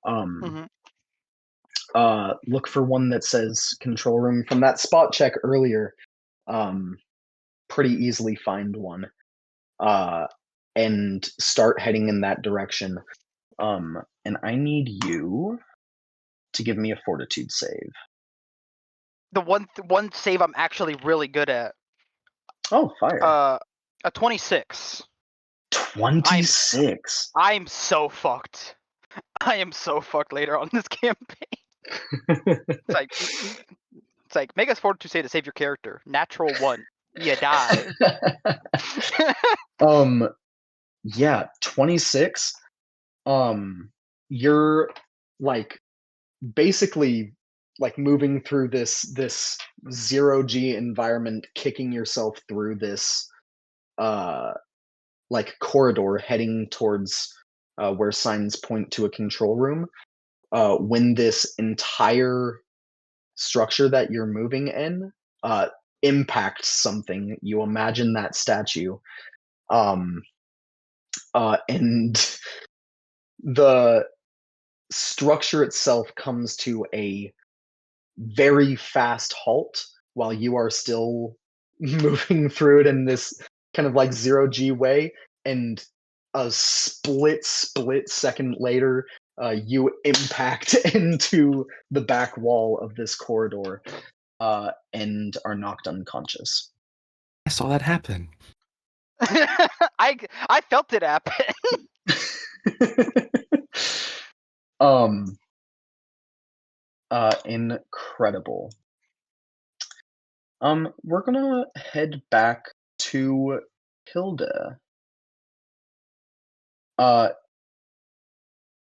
Mm-hmm. Look for one that says control room. From that spot check earlier, pretty easily find one, and start heading in that direction. And I need you to give me a fortitude save. The one save I'm actually really good at. Oh, fire. A 26. 26. I'm so fucked. I am so fucked later on this campaign. It's like make us fortitude save to save your character. Natural 1. You die. Yeah, 26. You're like basically like moving through this 0G environment, kicking yourself through this like corridor heading towards where signs point to a control room, when this entire structure that you're moving in impacts something. You imagine that statue, and the structure itself comes to a very fast halt while you are still moving through it in this kind of like 0G way, and a split second later, you impact into the back wall of this corridor, and are knocked unconscious. I saw that happen. I felt it happen. Incredible. We're gonna head back to Hilda.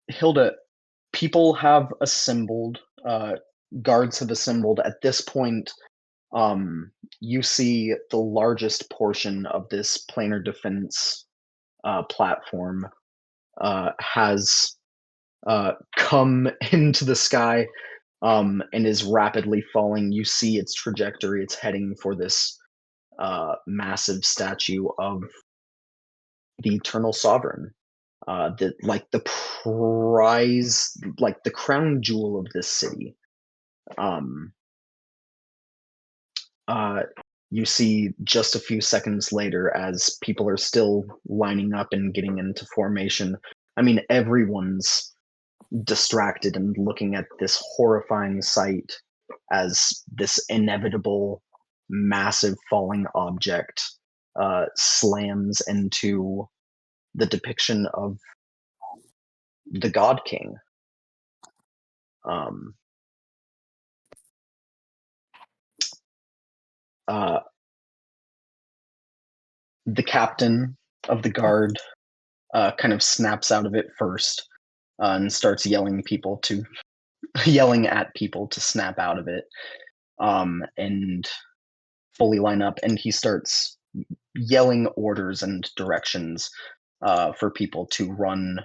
Hilda, people have assembled, guards have assembled. At this point, You see the largest portion of this planar defense platform has come into the sky and is rapidly falling. You see its trajectory; it's heading for this massive statue of the Eternal Sovereign. The prize, like the crown jewel of this city. Um, you see just a few seconds later as people are still lining up and getting into formation. I mean, everyone's distracted and looking at this horrifying sight as this inevitable, massive falling object slams into the depiction of the God King. Um, the captain of the guard kind of snaps out of it first and starts yelling at people to snap out of it and fully line up, and he starts yelling orders and directions for people to run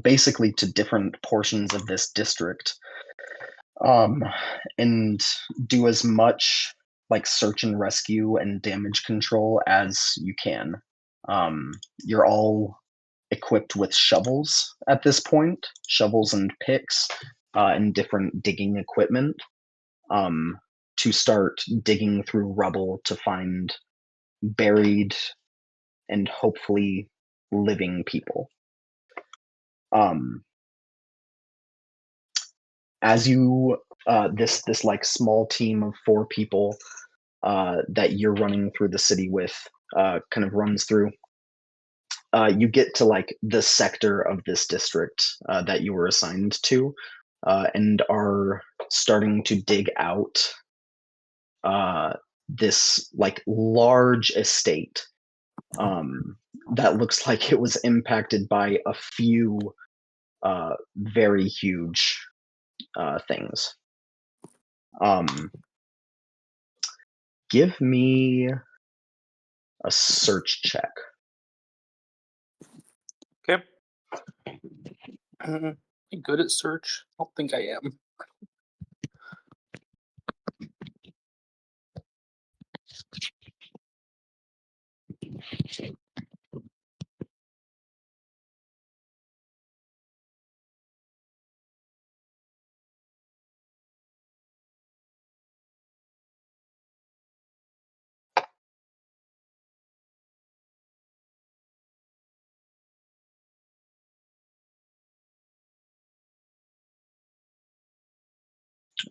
basically to different portions of this district and do as much like search and rescue and damage control as you can. You're all equipped with shovels at this point, shovels and picks and different digging equipment to start digging through rubble to find buried and hopefully living people. As you this like small team of 4 people that you're running through the city with kind of runs through, you get to like the sector of this district that you were assigned to and are starting to dig out this like large estate that looks like it was impacted by a few very huge things. Give me a search check. Okay. I'm good at search. I don't think I am.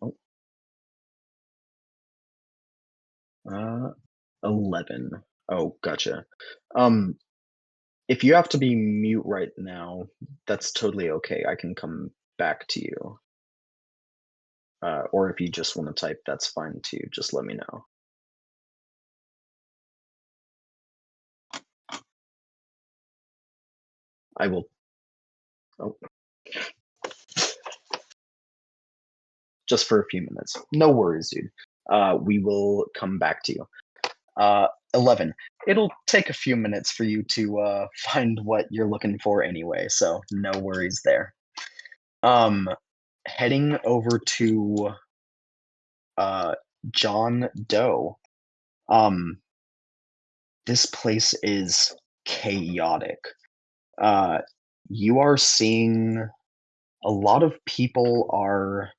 Oh. 11. Oh, gotcha. If you have to be mute right now, that's totally okay. I can come back to you. Or if you just want to type, that's fine too. Just let me know. I will. Oh. Just for a few minutes. No worries, dude. We will come back to you. 11. It'll take a few minutes for you to find what you're looking for anyway, so no worries there. Heading over to John Doe. This place is chaotic. You are seeing a lot of people are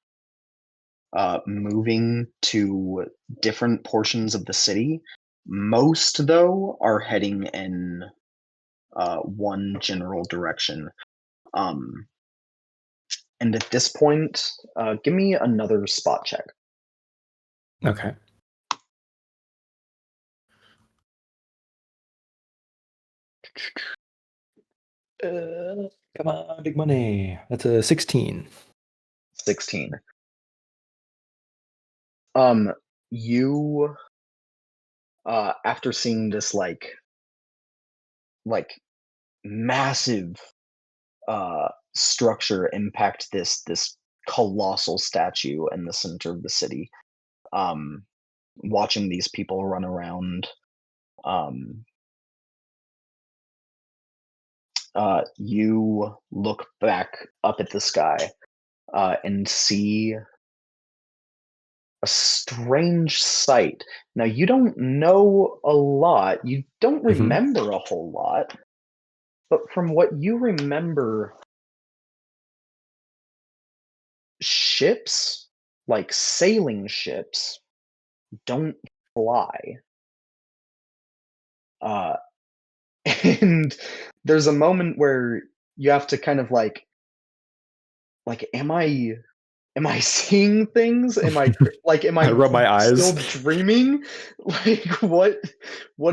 moving to different portions of the city. Most, though, are heading in one general direction. And at this point, give me another spot check. Okay. Come on, big money. That's a 16. 16. You after seeing this like massive structure impact this colossal statue in the center of the city, watching these people run around. You look back up at the sky and see a strange sight. Now, you don't know a lot, you don't remember a whole lot, but from what you remember, ships, like sailing ships, don't fly. And there's a moment where you have to kind of like am I seeing things? Am I am I rub my still eyes. dreaming? Like what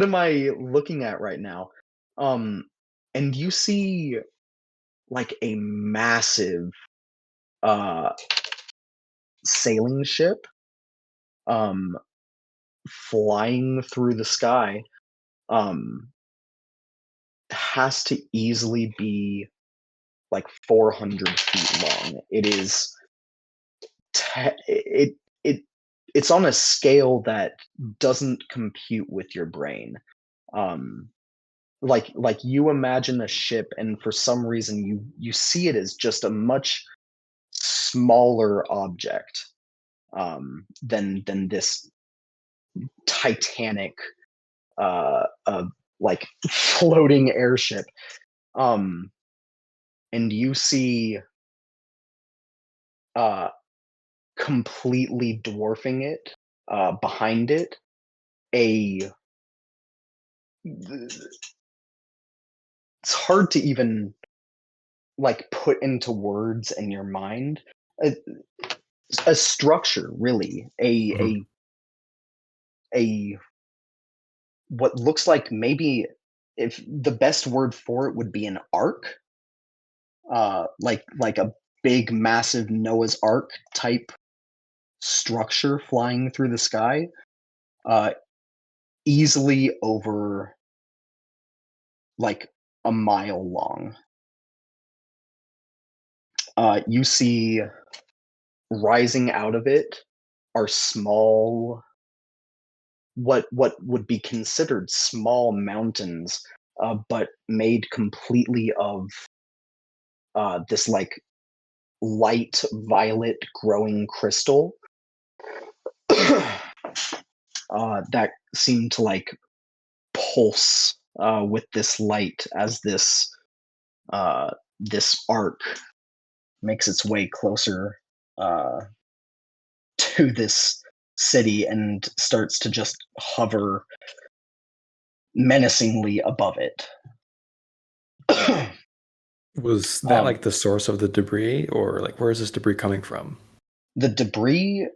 am I looking at right now? And you see like a massive uh sailing ship um flying through the sky. Um has to easily be like 400 feet long. It is it it it's on a scale that doesn't compute with your brain. Um, like you imagine a ship, and for some reason you see it as just a much smaller object than this titanic like floating airship. And you see uh completely dwarfing it behind it a it's hard to even like put into words in your mind a, a structure, really, a what looks like, maybe if the best word for it would be an ark, like a big massive Noah's Ark type structure flying through the sky, uh easily over like a mile long. You see rising out of it are small, what would be considered small mountains, but made completely of this like light violet growing crystal that seem to like pulse with this light as this arc makes its way closer uh, to this city and starts to just hover menacingly above it. Was that like Um, the source of the debris, or like where is this debris coming from? the debris,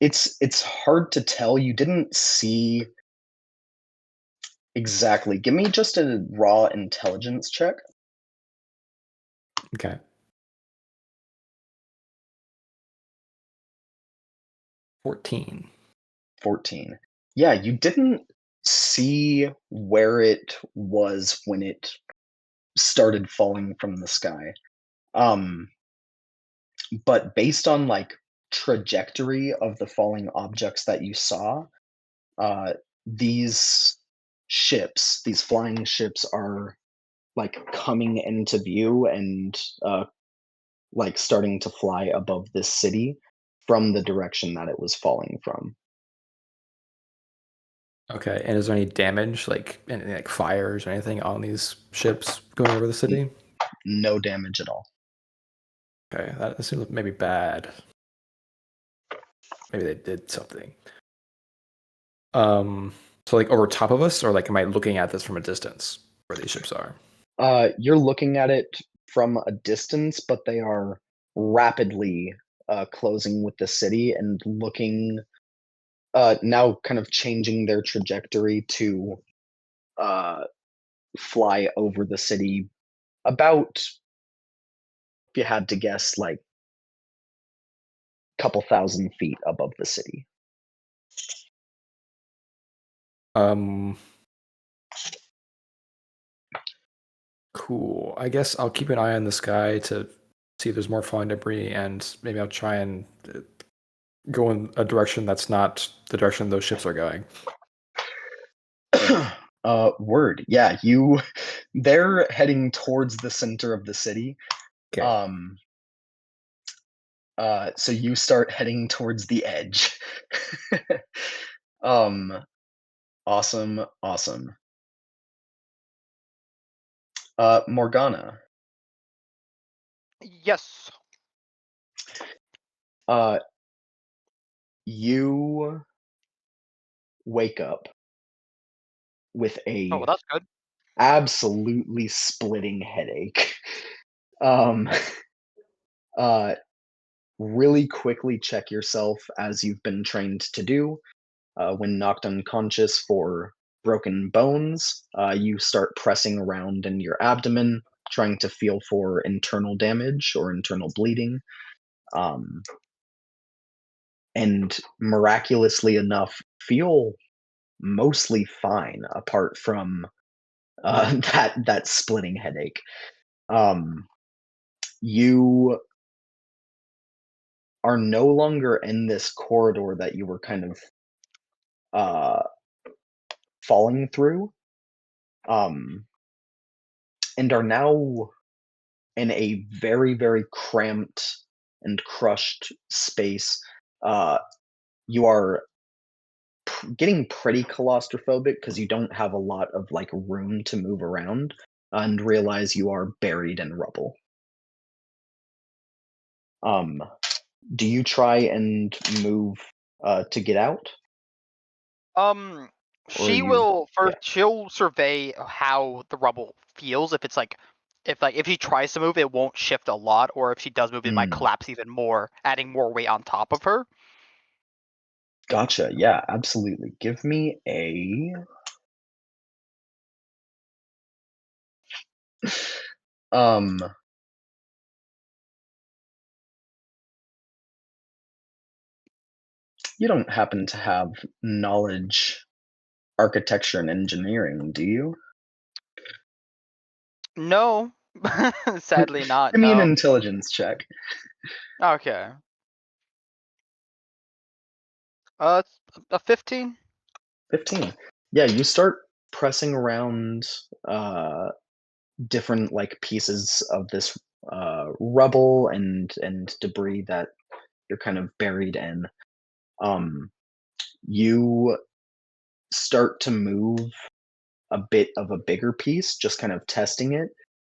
it's hard to tell. You didn't see exactly. Give me just a raw intelligence check. Okay. 14. 14. Yeah, you didn't see where it was when it started falling from the sky. Um, but based on like trajectory of the falling objects that you saw, uh, these ships, these flying ships, are like coming into view and like starting to fly above this city from the direction that it was falling from. Okay. And is there any damage, like any like fires or anything on these ships going over the city? No damage at all. Okay, that seems maybe bad. Maybe they did something. So like over top of us, or like am I looking at this from a distance where these ships are? You're looking at it from a distance, but they are rapidly closing with the city and looking now kind of changing their trajectory to uh, fly over the city about, if you had to guess, like a couple thousand feet above the city. Um, cool. I guess I'll keep an eye on the sky to see if there's more falling debris, and maybe I'll try and go in a direction that's not the direction those ships are going. Word. Yeah, they're heading towards the center of the city. Okay. So you start heading towards the edge. Awesome. Morgana, Yes. you wake up with Oh, a well, that's good. absolutely splitting headache. Um, really quickly check yourself as you've been trained to do. When knocked unconscious for broken bones, you start pressing around in your abdomen, trying to feel for internal damage or internal bleeding. And miraculously enough, feel mostly fine apart from that splitting headache. You are no longer in this corridor that you were kind of uh, falling through, and are now in a very, very cramped and crushed space. You are getting pretty claustrophobic because you don't have a lot of like room to move around, and realize you are buried in rubble. Um, do you try and move to get out? Or She you will yeah. first. She'll survey how the rubble feels. If she tries to move, it won't shift a lot, or if she does move, it might Mm, collapse even more, adding more weight on top of her. gotcha. Yeah, absolutely. Give me a um you don't happen to have knowledge architecture and engineering, do you? No, sadly not. Give me an No. intelligence check. Okay. It's a 15. 15. Yeah, you start pressing around different like pieces of this rubble and debris that you're kind of buried in. You start to move a bit of a bigger piece, just kind of testing it,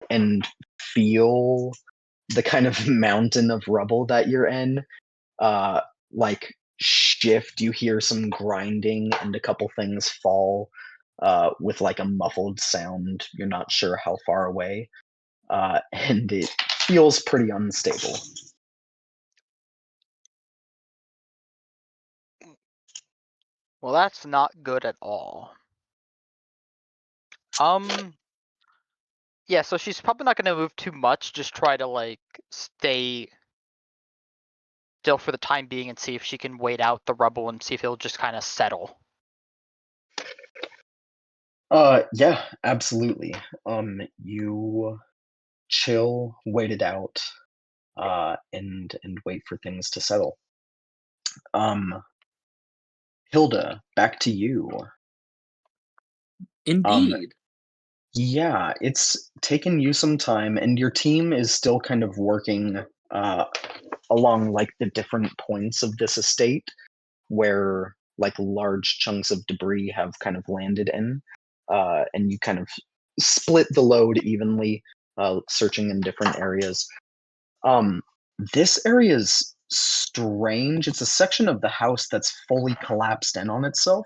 and feel the kind of mountain of rubble that you're in uh like shift. You hear some grinding and a couple things fall with like a muffled sound. You're not sure how far away, and it feels pretty unstable. Well, that's not good at all. Yeah, so she's probably not gonna move too much. Just try to like stay still for the time being and see if she can wait out the rubble and see if it'll just kind of settle. Yeah, absolutely. You chill, wait it out, and wait for things to settle. Um, Hilda, back to you. Um, Indeed. yeah, it's taken you some time, and your team is still kind of working uh, along like the different points of this estate where like large chunks of debris have kind of landed in, and you kind of split the load evenly, searching in different areas. Um, this area is strange. It's a section of the house that's fully collapsed in on itself.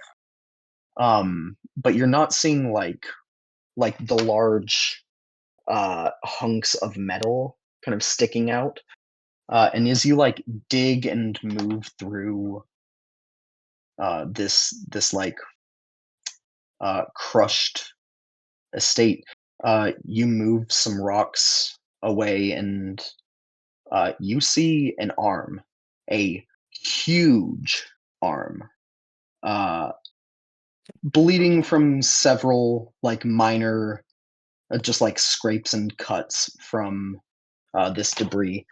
But you're not seeing like the large hunks of metal kind of sticking out. And as you like dig and move through this like crushed estate, you move some rocks away, and you see an arm, a huge arm, uh, bleeding from several like minor, just like scrapes and cuts from this debris.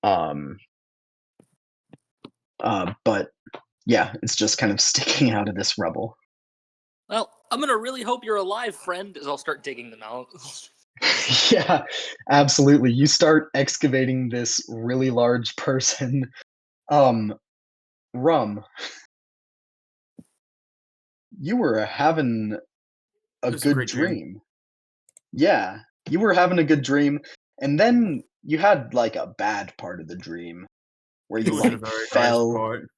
Um, But yeah, it's just kind of sticking out of this rubble. Well, I'm gonna really hope you're alive, friend, as I'll start digging them out. Yeah, absolutely. You start excavating this really large person. Um, Rum, you were having a It was a good great dream. dream. Yeah, you were having a good dream, and then you had like a bad part of the dream where It you wasn't like a very nice fell part.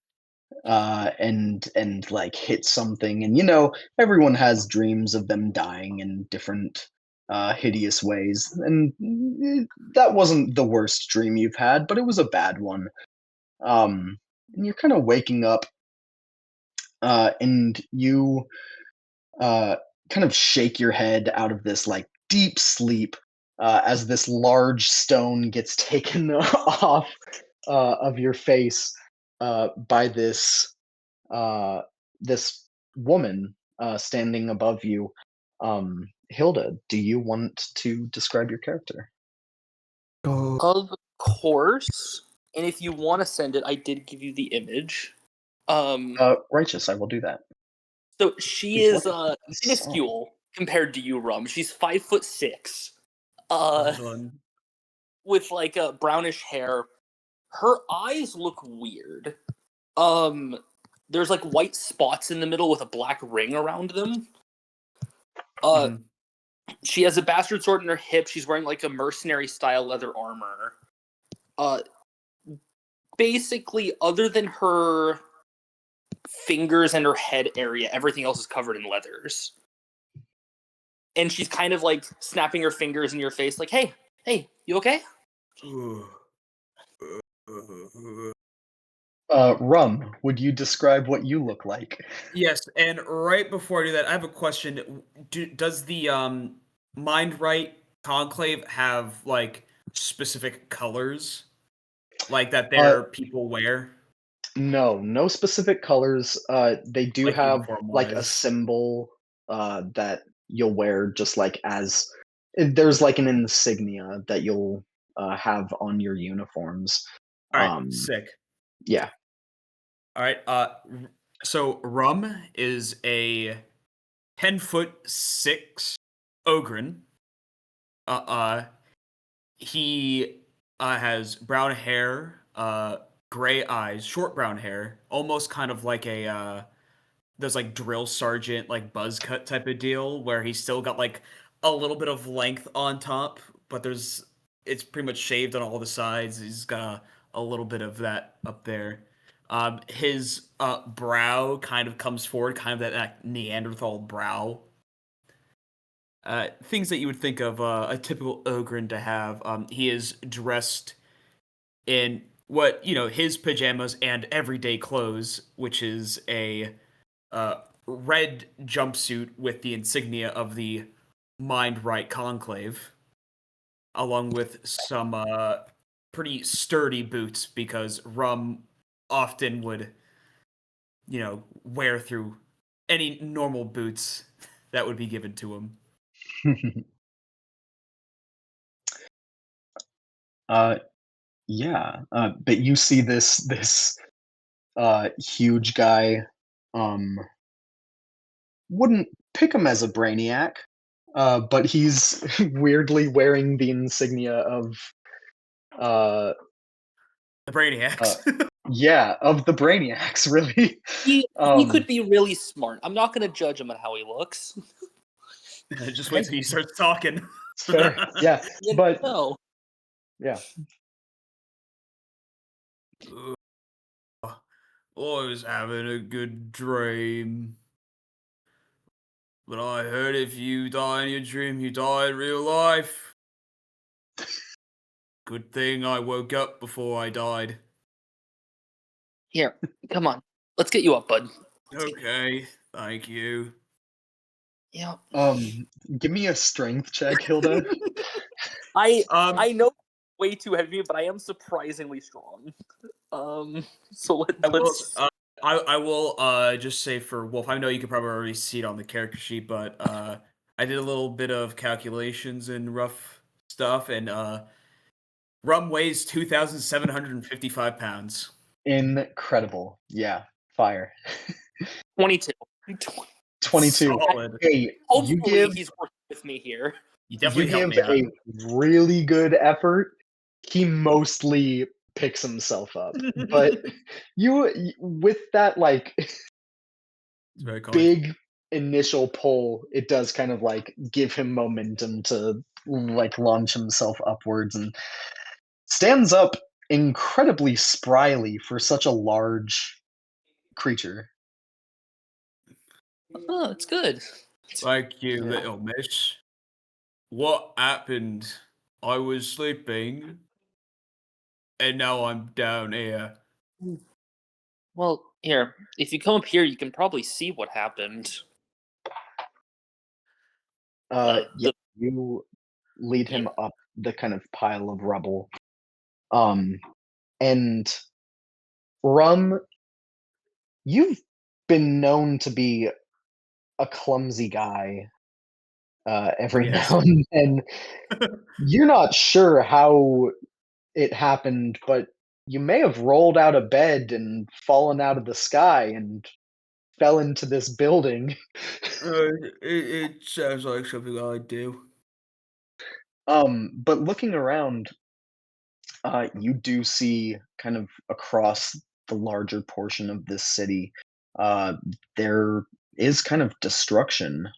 and like hit something, and everyone has dreams of them dying in different hideous ways, and that wasn't the worst dream you've had, but it was a bad one. And you're kind of waking up, and you uh, kind of shake your head out of this like deep sleep as this large stone gets taken off of your face by uh, this woman standing above you. Hilda, do you want to describe your character? Oh, Of course. And if you want to send it, I did give you the image. Righteous, I will do that. So she Please is look at this song. minuscule compared to you, Rum. She's 5'6", Well done. with like a brownish hair. Her eyes look weird. There's like white spots in the middle with a black ring around them. Mhm. She has a bastard sword in her hip. She's wearing like a mercenary style leather armor. Basically, other than her fingers and her head area, everything else is covered in leathers. And she's kind of like snapping her fingers in your face, like, "Hey, you okay?" Rum, would you describe what you look like? Yes, and right before I do that, I have a question. Does the Mind Right Conclave have like specific colors like that their people wear? No specific colors. They do Like have uniform like a wise. symbol that you'll wear, just like there's like an insignia that you'll have on your uniforms. Alright, sick. Yeah. Alright, so Rum is a 10'6" Ogren. He has brown hair, gray eyes, short brown hair, almost kind of like a those like drill sergeant like buzz cut type of deal, where he's still got like a little bit of length on top, but it's pretty much shaved on all the sides. He's got a little bit of that up there. His brow kind of comes forward, kind of that Neanderthal brow. Things that you would think of a typical Ogren to have. He is dressed in what, his pajamas and everyday clothes, which is a red jumpsuit with the insignia of the Mind Right Conclave, along with some pretty sturdy boots, because Rum often would, wear through any normal boots that would be given to him. Yeah. But you see this huge guy. Wouldn't pick him as a brainiac, but he's weirdly wearing the insignia of uh The Brainiacs. yeah, of the brainiacs, really. He could be really smart. I'm not going to judge him on how he looks. Just wait till he starts talking. Fair. Yeah, but no. yeah. I was having a good dream. But I heard if you die in your dream, you die in real life. Good thing I woke up before I died. Here, come on. Let's get you up, bud. Okay, thank you. Yeah. Give me a strength check, Hilda. I know way too heavy, but I am surprisingly strong. So let's. I will just say for Wolf, I know you can probably already see it on the character sheet, but I did a little bit of calculations and rough stuff, and Rum weighs 2,755 pounds. Incredible. Yeah, fire. 22. 22. Solid. Hey, you Hopefully give he's working with me here. You definitely you helped give me out. a really good effort. He mostly picks himself up, but with that like It's very kind. big initial pull, it does kind of like give him momentum to like launch himself upwards and stands up incredibly spryly for such a large creature. Oh, it's good. Thank you, Yeah. little miss. What happened? I was sleeping, and now I'm down here. Well, here, if you come up here, you can probably see what happened. Yeah, you lead him up the kind of pile of rubble. And Rum, you've been known to be a clumsy guy every Yes. now and then. You're not sure how it happened, but you may have rolled out of bed and fallen out of the sky and fell into this building. It sounds like something I'd do. But looking around, you do see kind of across the larger portion of this city, there is kind of destruction.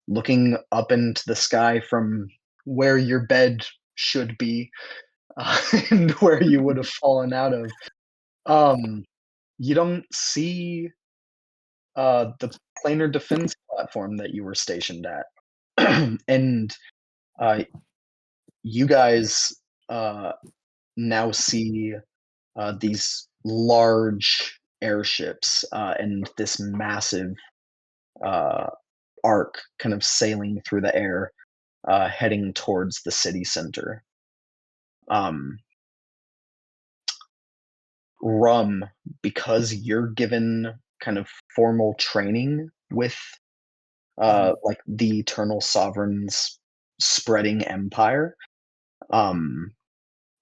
Looking up into the sky from where your bed should be, and where you would have fallen out of, you don't see the planar defense platform that you were stationed at. And you guys now see these large airships and this massive uh, arc kind of sailing through the air, heading towards the city center. Rum, because you're given kind of formal training with like the Eternal Sovereign's spreading empire,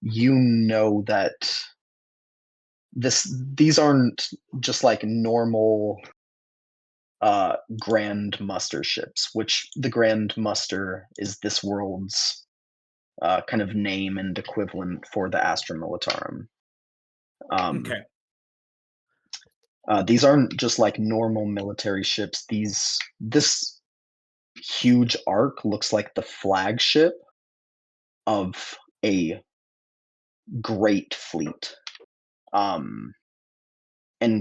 you know that these aren't just like normal Grand Muster ships, which the Grand Muster is this world's kind of name and equivalent for the Astra Militarum. Okay. These aren't just like normal military ships. This huge arc looks like the flagship of a great fleet. And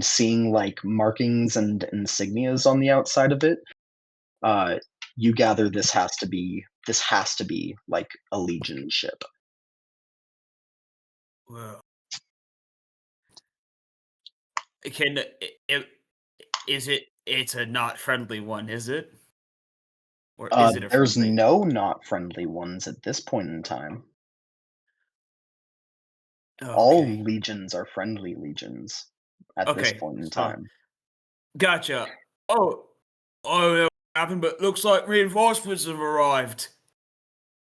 seeing like markings and insignias on the outside of it, you gather this has to be like a Legion ship. Well, can it's a not friendly one, is it? Or is it a There's friendly? no not friendly ones at this point in time. All Okay. legions are friendly legions at this Okay. point in So, time. gotcha. Oh, I don't know what happened, but looks like reinforcements have arrived.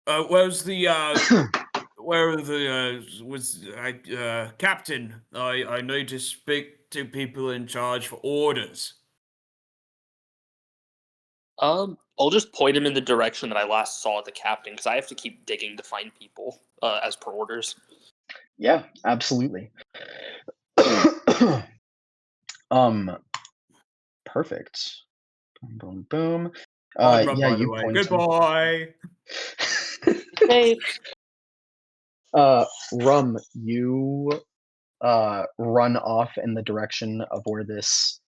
Where's the where are the was captain? I need to speak to people in charge for orders. I'll just point him in the direction that I last saw the captain, because I have to keep digging to find people, as per orders. Yeah, absolutely. Perfect. Boom, boom, boom. I'd run, Yeah, by the you way. point him. Goodbye. Hey, Rum, you run off in the direction of where this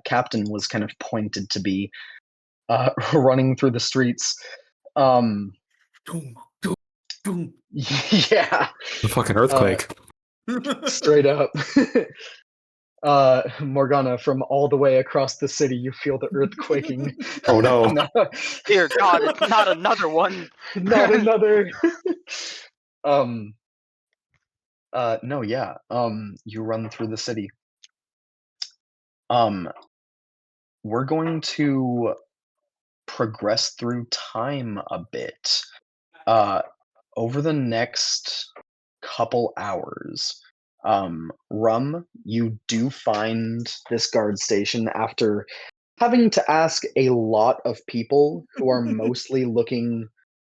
captain was kind of pointed to be, running through the streets. Doom, doom, doom. Yeah, The fucking earthquake. straight up. Morgana, from all the way across the city, you feel the earth quaking. Oh no. No, Dear God, it's not another one. not another. No, yeah. You run through the city. We're going to progress through time a bit. Over the next couple hours, Rum, you do find this guard station after having to ask a lot of people who are mostly looking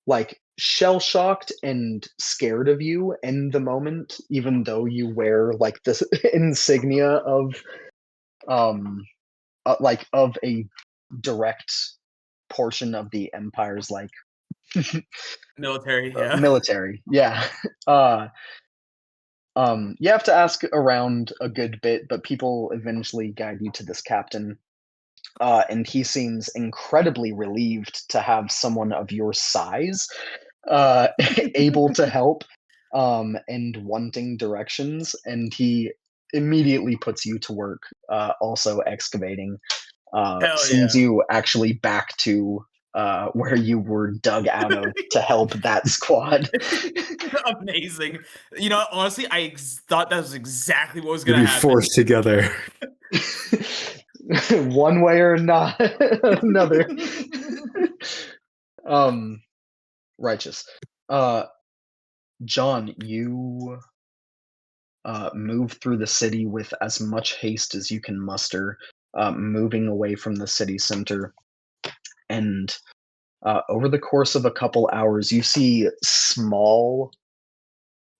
like shell shocked and scared of you in the moment, even though you wear like this insignia of like of a direct portion of the empire's like Military, yeah. military. Yeah. Uh, you have to ask around a good bit, but people eventually guide you to this captain. And he seems incredibly relieved to have someone of your size able to help and wanting directions. And he immediately puts you to work, also excavating. Hell Sends yeah. you actually back to where you were dug out of to help that squad. Amazing. You know, honestly, thought that was exactly what was You'll gonna be happen. forced together. One way or not another. Righteous. John, you move through the city with as much haste as you can muster, moving away from the city center. And over the course of a couple hours, you see small,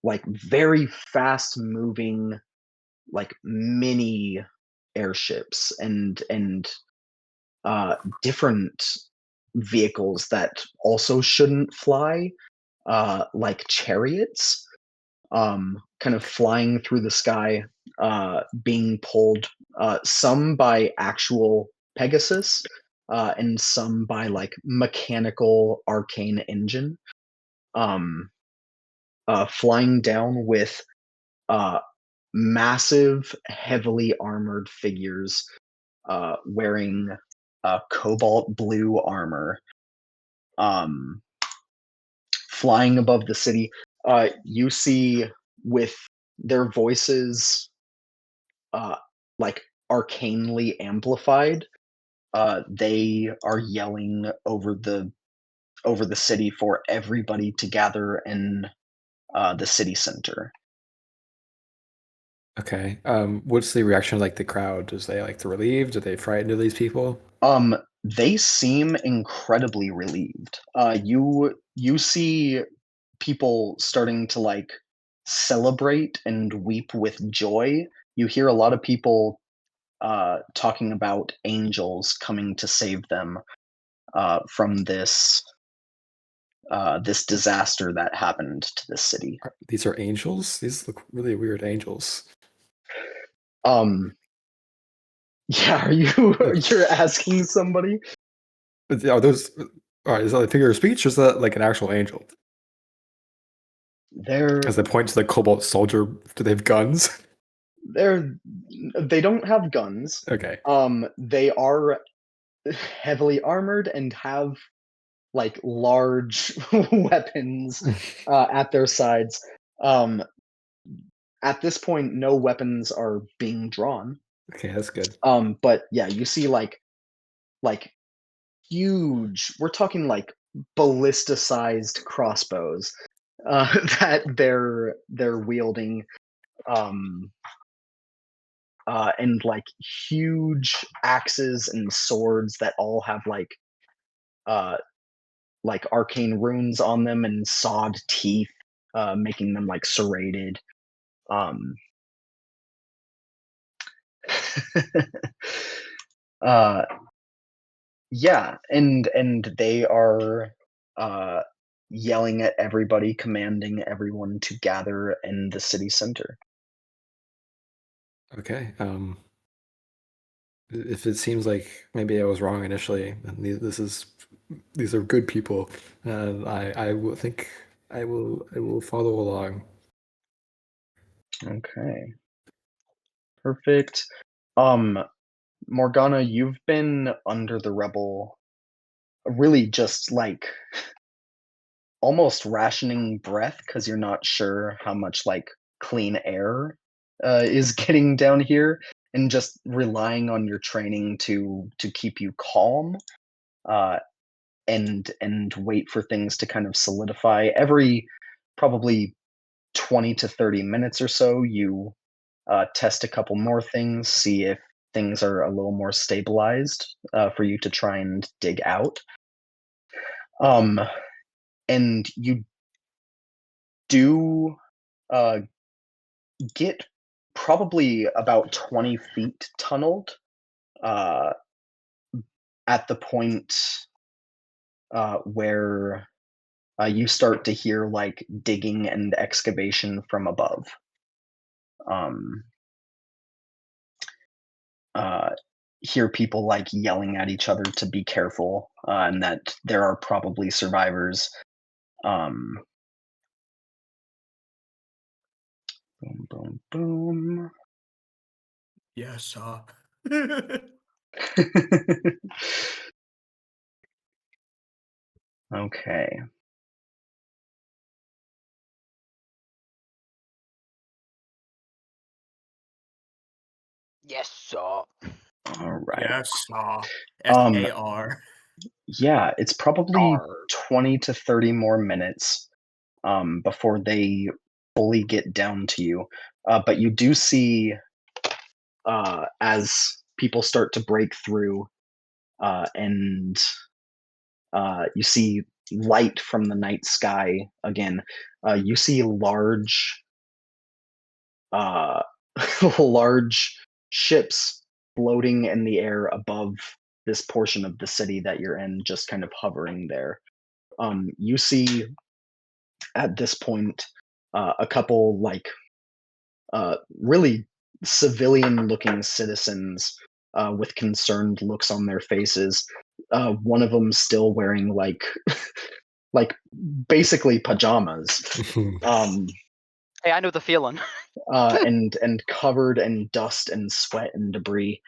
like very fast moving, like mini airships and different vehicles that also shouldn't fly, like chariots, kind of flying through the sky, being pulled, some by actual Pegasus, and some by like mechanical arcane engine, um, flying down with massive, heavily armored figures wearing cobalt blue armor, um, flying above the city. You see with their voices like arcanely amplified, they are yelling over the city for everybody to gather in the city center. Okay. What's the reaction of like the crowd? Is they like the relieved? Are they frightened of these people? They seem incredibly relieved. You see people starting to like celebrate and weep with joy. You hear a lot of people talking about angels coming to save them from this disaster that happened to this city. These are angels? These look really weird angels. Yeah, are you're asking somebody? Are those all right, is that a figure of speech or is that like an actual angel? As they point to the cobalt soldier, do they have guns? They don't have guns. Okay. They are heavily armored and have like large weapons at their sides. Um, at this point, no weapons are being drawn. Okay, that's good. But yeah, you see like huge. We're talking like ballista-sized crossbows that they're wielding, um, and like huge axes and swords that all have like arcane runes on them and sawed teeth, making them like serrated. Um, uh, yeah, and they are yelling at everybody, commanding everyone to gather in the city center. Okay. If it seems like maybe I was wrong initially, and these are good people, and I will think I will follow along. Okay, perfect. Morgana, you've been under the rebel, really just like almost rationing breath because you're not sure how much like clean air is getting down here, and just relying on your training to keep you calm, uh, and wait for things to kind of solidify. Every probably 20 to 30 minutes or so, you test a couple more things, see if things are a little more stabilized for you to try and dig out. And you do get probably about 20 feet tunneled at the point where you start to hear like digging and excavation from above. Hear people like yelling at each other to be careful and that there are probably survivors. Boom, boom, boom. Yes, Okay. Yes, sir. All right. yes, Um, SAR. Yeah, it's probably Arr. 20 to 30 more minutes before they fully get down to you. But you do see as people start to break through and you see light from the night sky again. You see large, large ships floating in the air above this portion of the city that you're in, just kind of hovering there. You see at this point a couple like really civilian-looking citizens with concerned looks on their faces. One of them still wearing like like basically pajamas, Hey, I know the feeling. and covered in dust and sweat and debris.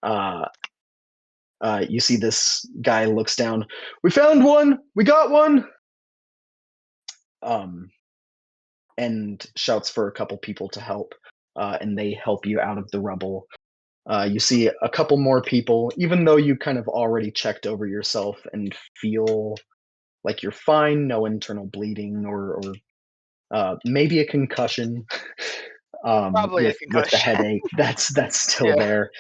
You see this guy looks down. We found one. We got one. And shouts for a couple people to help, and they help you out of the rubble. You see a couple more people, even though you kind of already checked over yourself and feel like you're fine, no internal bleeding or maybe a concussion. Probably a With the concussion. headache, that's still Yeah. there.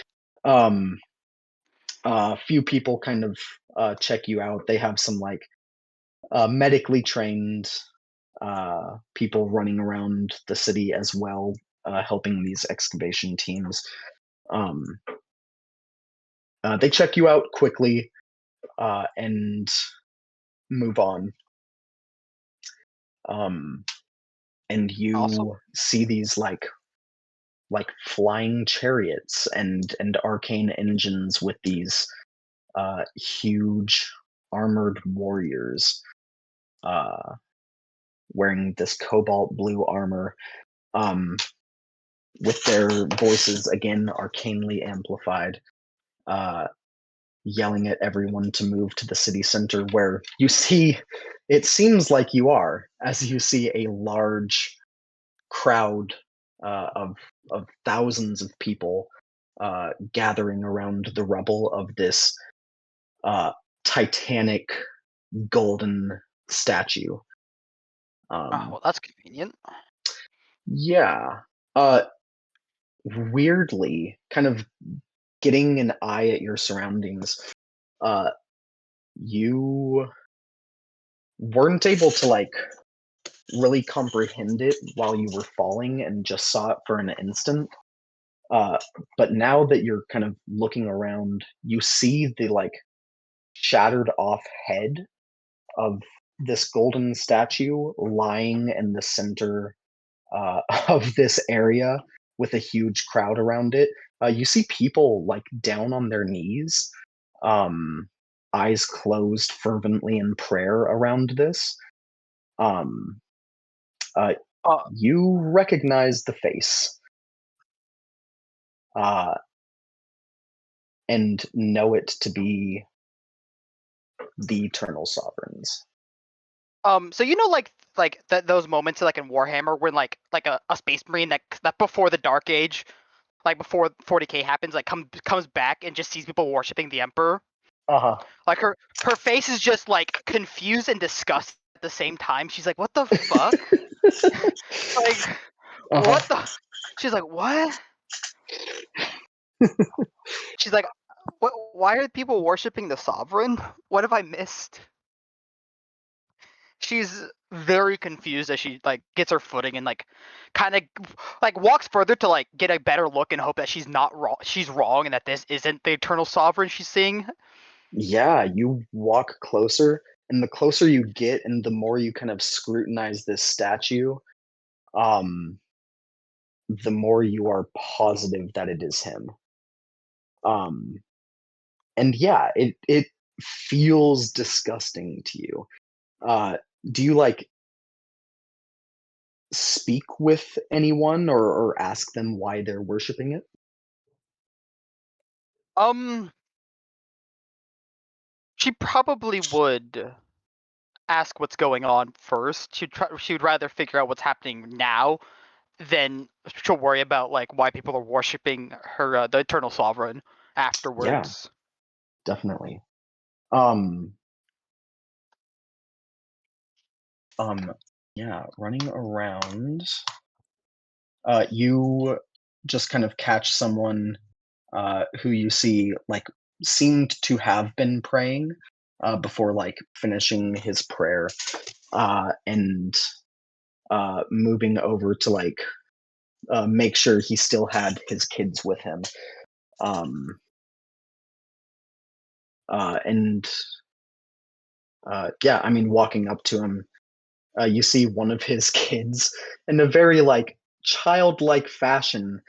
A few people kind of check you out. They have some like medically trained people running around the city as well, helping these excavation teams. They check you out quickly and move on. And you Awesome. see these like flying chariots and arcane engines with these huge armored warriors wearing this cobalt blue armor, with their voices again arcanely amplified, yelling at everyone to move to the city center, where you see it seems like you are, as you see a large crowd of thousands of people gathering around the rubble of this titanic golden statue. Oh, well, that's convenient. Yeah. Weirdly, kind of getting an eye at your surroundings, you weren't able to like really comprehend it while you were falling and just saw it for an instant. But now that you're kind of looking around, you see the like shattered off head of this golden statue lying in the center of this area with a huge crowd around it. You see people like down on their knees, eyes closed fervently in prayer around this. You recognize the face and know it to be the Eternal Sovereigns. So you know, like those moments like in Warhammer when like a space marine that before the Dark Age, like before 40k happens, like comes back and just sees people worshiping the Emperor. Like her face is just like confused and disgusted at the same time. She's like, "What the fuck?" Like, Uh-huh. what the? She's like, what? She's like, what? Why are people worshiping the sovereign? What have I missed? She's very confused as she like gets her footing and like kind of like walks further to like get a better look and hope that she's not wrong. She's wrong and that this isn't the eternal sovereign she's seeing. Yeah, you walk closer, and the closer you get, and the more you kind of scrutinize this statue, um, the more you are positive that it is him. Um, and yeah, it feels disgusting to you. Do you like speak with anyone or ask them why they're worshiping it? Um, she probably would ask what's going on first. She would rather figure out what's happening now than she'll worry about like why people are worshiping her the eternal sovereign Yeah, afterwards. definitely. Um, yeah, running around. You just kind of catch someone who you see like seemed to have been praying before like finishing his prayer and moving over to like make sure he still had his kids with him. Um, and yeah, I mean, walking up to him, you see one of his kids in a very like childlike fashion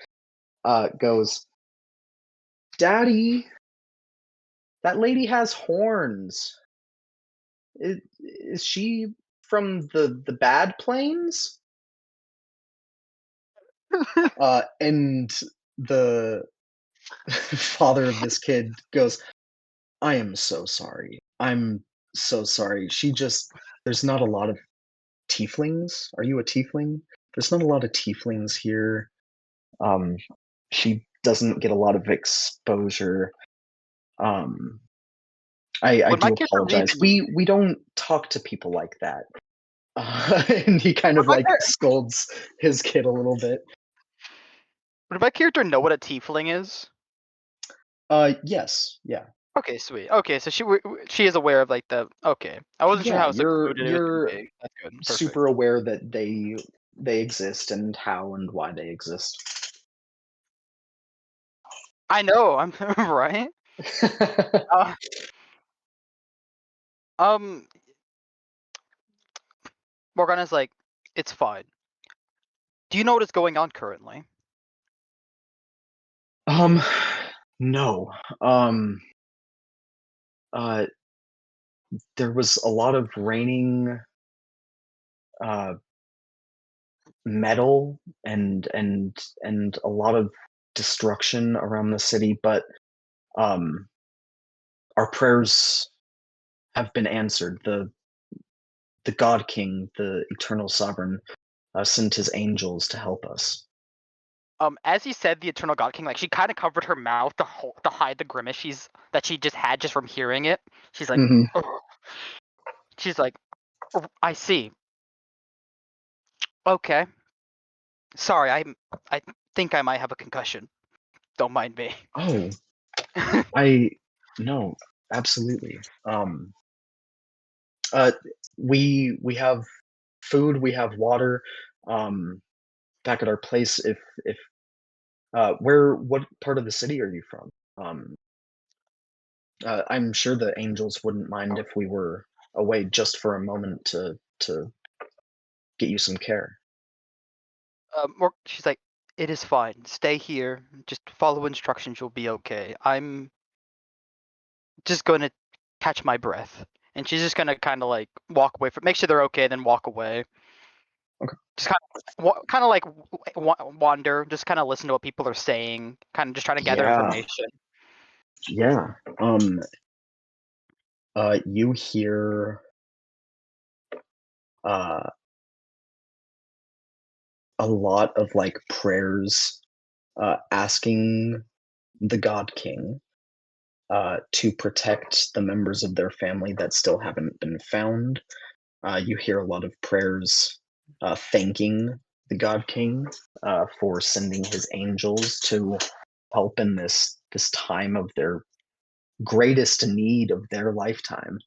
goes, "Daddy, that lady has horns. Is she from the Bad Plains?" And the father of this kid goes, "I am so sorry. I'm so sorry. There's not a lot of tieflings. Are you a tiefling? There's not a lot of tieflings here. Um, she doesn't get a lot of exposure. Um, I Would my do character have apologize. even We don't talk to people like that." And he kind would of my, like scolds his kid a little bit. would my character know what a tiefling is? Yes, yeah. Okay, sweet. Okay, so she is aware of like the okay. I wasn't sure Yeah, how it was included. It was too you're big. That's good. Perfect. super aware that they exist and how and why they exist. I know. I'm right. Uh, um, Morgana's like, it's fine. Do you know what is going on currently? Um, no. Um, uh, there was a lot of raining uh metal and a lot of destruction around the city, but um our prayers have been answered. The God King, the eternal sovereign, sent his angels to help us. As he said, the Eternal God King, like she kind of covered her mouth to hide the grimace that she just had just from hearing it. She's like, Mhm. "Ugh." She's like, I see. Okay. Sorry, I think I might have a concussion. Don't mind me. Oh, I no, absolutely. Uh, we have food, we have water, um, back at our place. If what part of the city are you from? Um, I'm sure the angels wouldn't mind if we were away just for a moment to get you some care. She's like, it is fine. Stay here. Just follow instructions. You'll be okay. I'm just going to catch my breath. And she's just going to kind of like walk away from, make sure they're okay, then walk away. Okay. Just kind of like wander, just kind of listen to what people are saying, kind of just trying to gather Yeah, information. yeah. You hear uh a lot of like prayers asking the God King to protect the members of their family that still haven't been found. You hear a lot of prayers thanking the God King for sending his angels to help in this time of their greatest need of their lifetime.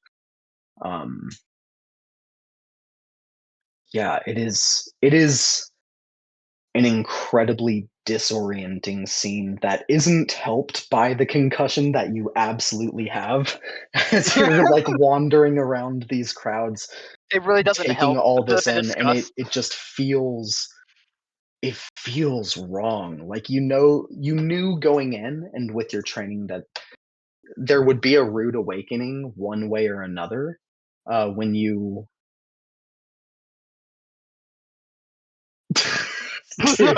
Yeah, it is an incredibly disorienting scene that isn't helped by the concussion that you absolutely have as you're like wandering around these crowds, It really doesn't taking help all this the in, and disgust. it just feels wrong. Like you knew going in and with your training that there would be a rude awakening one way or another when you Dude.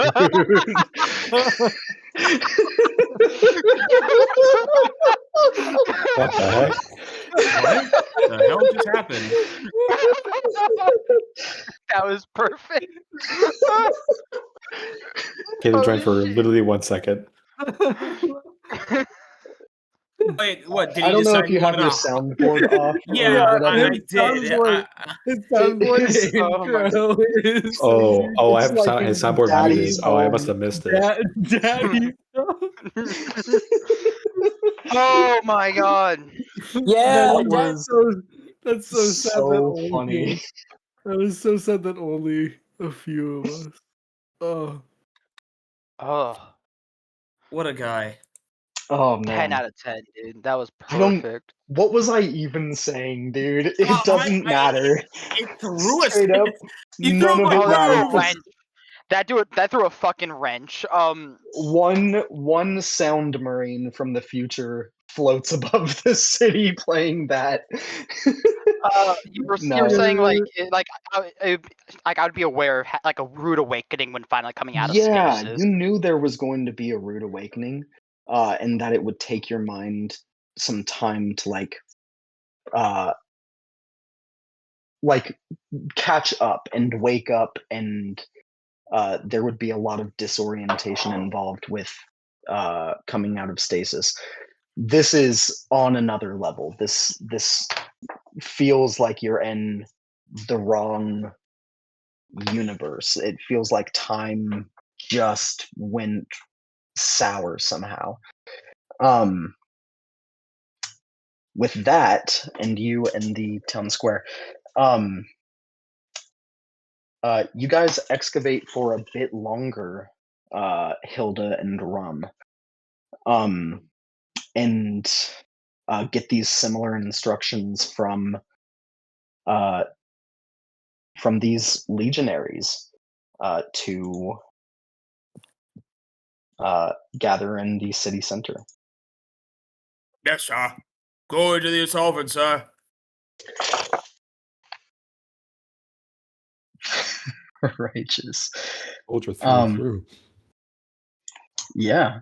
What the heck? What the hell just happened? That was perfect. Caleb Oh, joined for shit. literally 1 second. Wait, what? Did I he don't know decide if he you have wanted your to? soundboard off. or Yeah, whatever. I did. His soundboard is- intro oh my is Oh, I It's have like his soundboard Daddy's muted. Oh, I home. must have missed it. Daddy. Oh my god. Yeah, That was That's so sad that so only funny. that was so sad that only a few of us. Oh, Oh, What a guy. Oh 10 man. out of 10, dude. That was I don't- perfect. What was I even saying, dude? It Oh, doesn't matter. It threw us. Straight up, He threw none him of a it Oh, that threw a matters. wrench. That threw a fucking wrench. One sound marine from the future floats above the city playing that. You were No. saying like I would be aware of like a rude awakening when finally coming out of Yeah, stasis. you knew there was going to be a rude awakening, and that it would take your mind some time to like catch up and wake up, and there would be a lot of disorientation involved with coming out of stasis. This is on another level. This feels like you're in the wrong universe. It feels like time just went sour somehow. With that, and you and the town square, you guys excavate for a bit longer, Hilda and Rum, and get these similar instructions from these legionaries to gather in the city center. Yes, sir. Go into the solvent, sir. Righteous. Ultra through. Through. Yeah.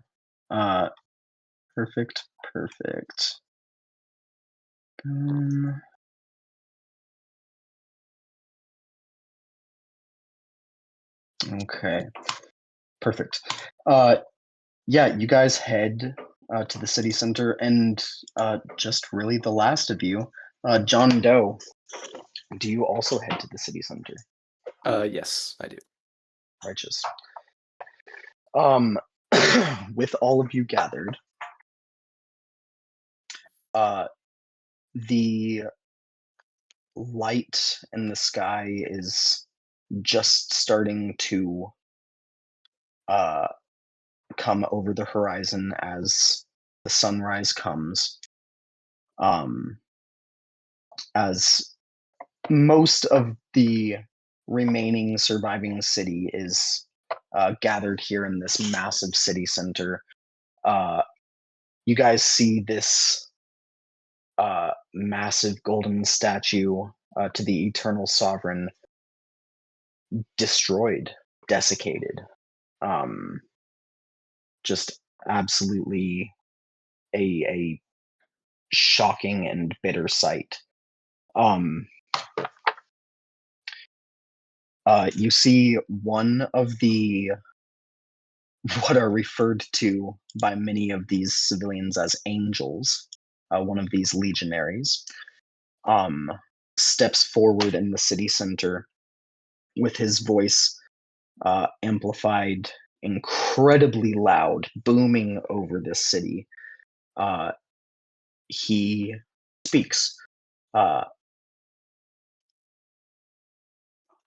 Perfect. Okay. Perfect. Yeah, you guys head to the city center, and just really the last of you, John Doe. Do you also head to the city center? Yes, I do. Righteous. With all of you gathered, the light in the sky is just starting to come over the horizon as the sunrise comes. As most of the remaining surviving city is gathered here in this massive city center, you guys see this massive golden statue to the eternal sovereign destroyed, desiccated. Just absolutely a shocking and bitter sight. You see one of the what are referred to by many of these civilians as angels, one of these legionaries, steps forward in the city center with his voice amplified incredibly loud, booming over this city. He speaks.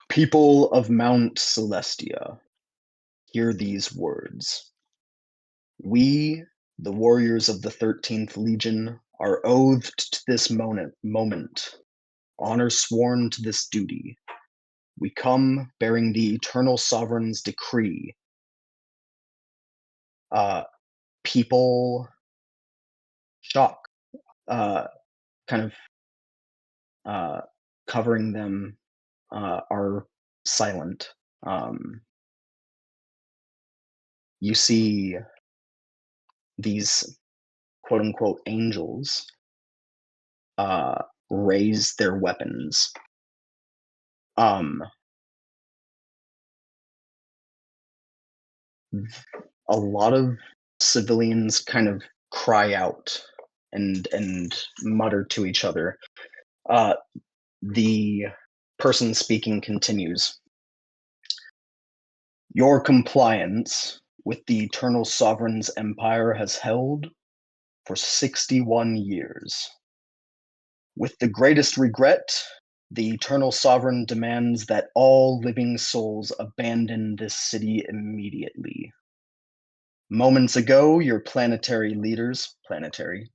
People of Mount Celestia, hear these words. We, the warriors of the 13th Legion, are oathed to this moment, honor sworn to this duty. We come bearing the Eternal Sovereign's decree. People shock, kind of covering them are silent. You see these quote unquote angels raise their weapons. A lot of civilians kind of cry out and mutter to each other. The person speaking continues. Your compliance with the Eternal Sovereign's empire has held for 61 years. With the greatest regret, the Eternal Sovereign demands that all living souls abandon this city immediately. Moments ago, your planetary leaders, planary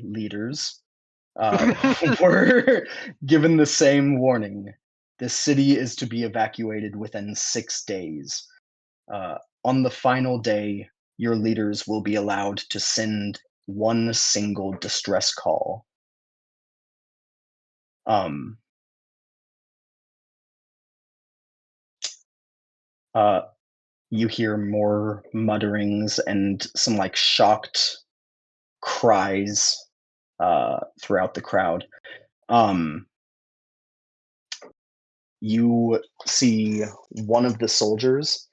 leaders, were given the same warning. The city is to be evacuated within 6 days. On the final day, your leaders will be allowed to send one single distress call. You hear more mutterings and some like shocked cries throughout the crowd. You see one of the soldiers,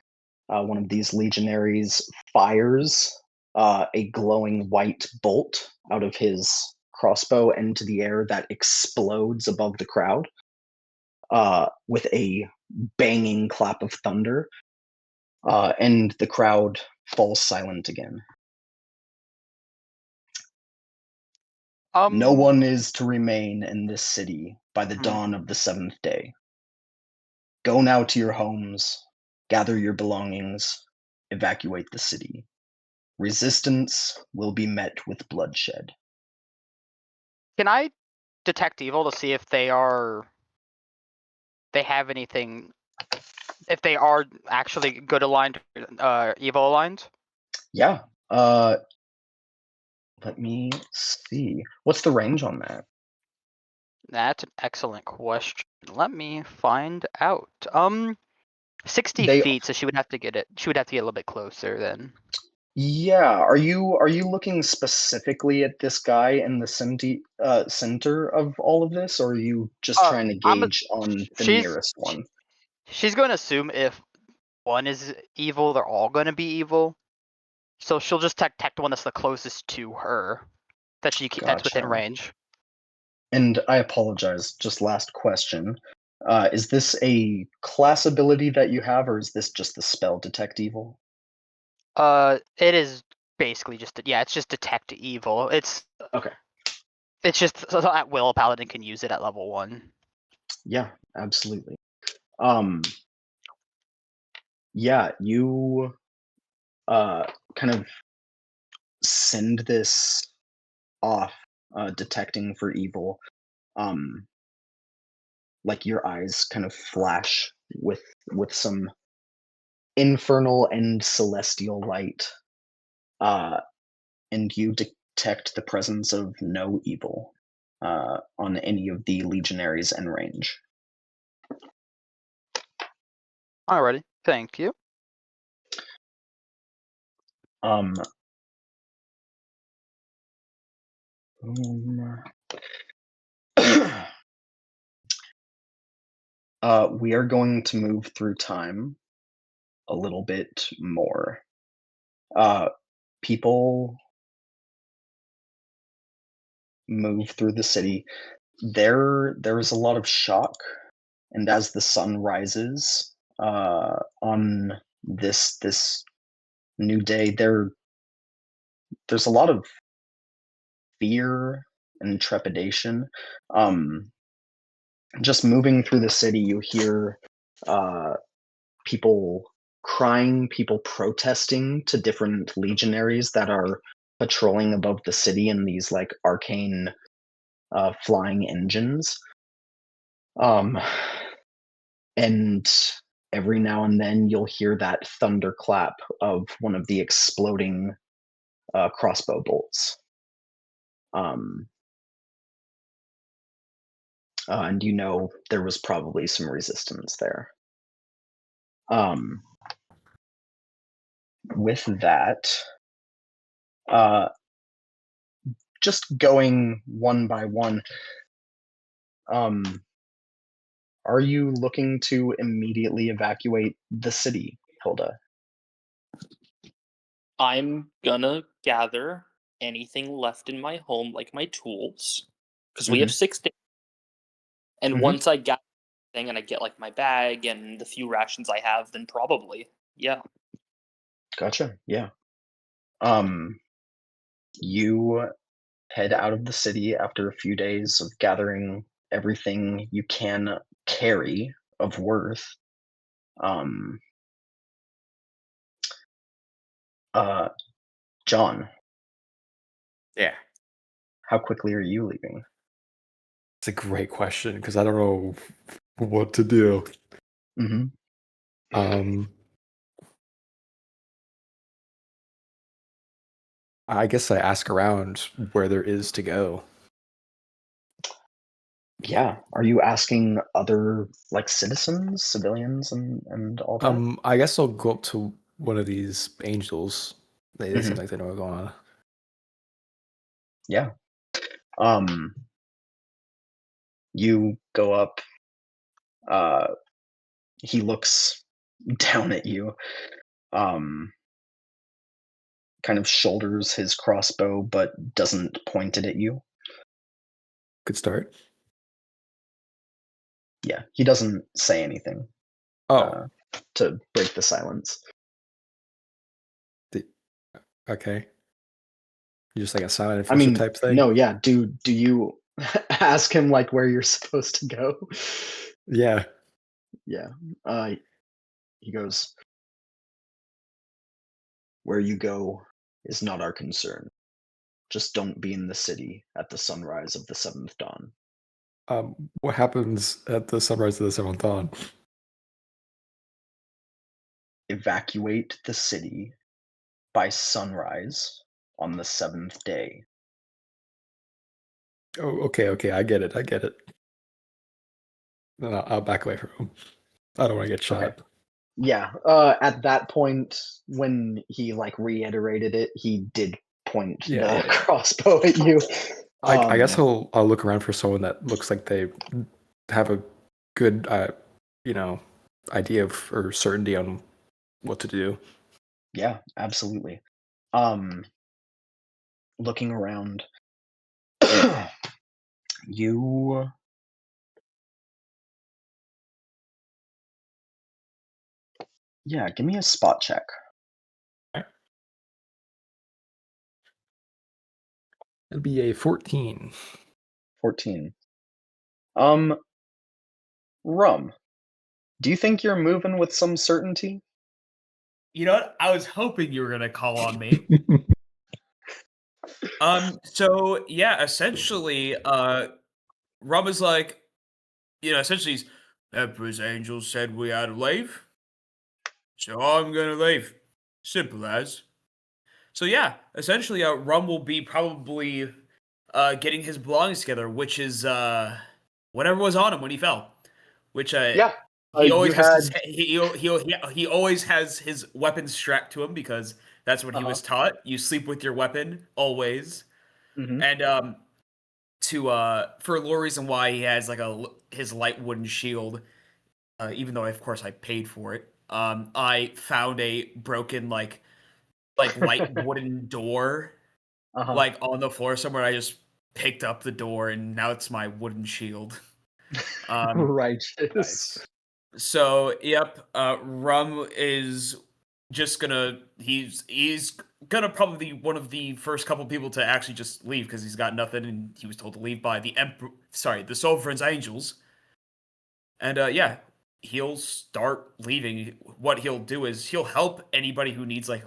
one of these legionaries, fires a glowing white bolt out of his crossbow into the air that explodes above the crowd with a banging clap of thunder, and the crowd falls silent again. No one is to remain in this city by the dawn of the 7th day. Go now to your homes, gather your belongings, evacuate the city. Resistance will be met with bloodshed. Can I detect evil to see if they have anything, if they are actually good aligned, evil aligned? Yeah. Let me see. What's the range on that? That's an excellent question. Let me find out. 60 feet, so she would have to get a little bit closer then. Yeah. Are you looking specifically at this guy in the center of all of this, or are you just trying to gauge on the nearest one? She's going to assume if one is evil, they're all going to be evil. So she'll just detect one that's the closest to her that's within range. And I apologize, just last question. Is this a class ability that you have, or is this just the spell Detect Evil? It is basically just it's just Detect Evil. It's okay. It's just so at will a paladin can use it at level 1. Yeah, absolutely. Yeah, you kind of send this off, detecting for evil. Like your eyes kind of flash with some infernal and celestial light, and you detect the presence of no evil on any of the legionaries in range. Alrighty, thank you. We are going to move through time a little bit more. People move through the city. There is a lot of shock and as the sun rises on this new day, there's a lot of fear and trepidation. Just moving through the city, you hear people crying, people protesting to different legionaries that are patrolling above the city in these like arcane flying engines. And every now and then you'll hear that thunderclap of one of the exploding crossbow bolts. And you know there was probably some resistance there. With that, just going one by one, are you looking to immediately evacuate the city, Hilda? I'm gonna gather anything left in my home, like my tools, because we have 6 days. And Mhm. once I got thing and I get like my bag and the few rations I have, then probably, yeah. Gotcha. Yeah. You head out of the city after a few days of gathering everything you can carry of worth. John, Yeah. how quickly are you leaving? It's a great question because I don't know what to do. Mm-hmm. I guess I ask around where there is to go. Yeah. Are you asking other like citizens, civilians, and all that? I guess I'll go up to one of these angels. They seem like they know what's going on. Yeah. You go up. He looks down at you. Kind of shoulders his crossbow, but doesn't point it at you. Good start. Yeah, he doesn't say anything Oh, to break the silence. okay. Just like a silent I Fisher mean, type thing. no, yeah. Do you ask him like where you're supposed to go? Yeah. Yeah. He goes, "Where you go is not our concern. Just don't be in the city at the sunrise of the seventh dawn." What happens at the sunrise of the seventh dawn? Evacuate the city by sunrise on the seventh day. Oh, okay. I get it. Then I'll back away from him. I don't want to get shot. Okay. Yeah. At that point, when he like reiterated it, he did point the crossbow at you. I guess I'll look around for someone that looks like they have a good, idea of or certainty on what to do. Yeah, absolutely. Looking around, you give me a spot check. It'll be a 14. 14. Rum, do you think you're moving with some certainty? You know what? I was hoping you were gonna call on me. So yeah, essentially, Rum is like, essentially, Emperor's angels said we had to leave, so I'm gonna leave. Simple as. So yeah, essentially, Rum will be probably getting his belongings together, which is whatever was on him when he fell. Which Yeah. he always you has had- he always has his weapon strapped to him because that's what he was taught. You sleep with your weapon always. Mhm. And for a little reason why he has like his light wooden shield, even though of course I paid for it. I found a broken like light wooden door like on the floor somewhere. I just picked up the door and now it's my wooden shield. Righteous. Nice. So, yep, Rum is just gonna he's gonna probably be one of the first couple people to actually just leave because he's got nothing and he was told to leave by the the Sovereign's angels. And yeah, he'll start leaving. What he'll do is he'll help anybody who needs like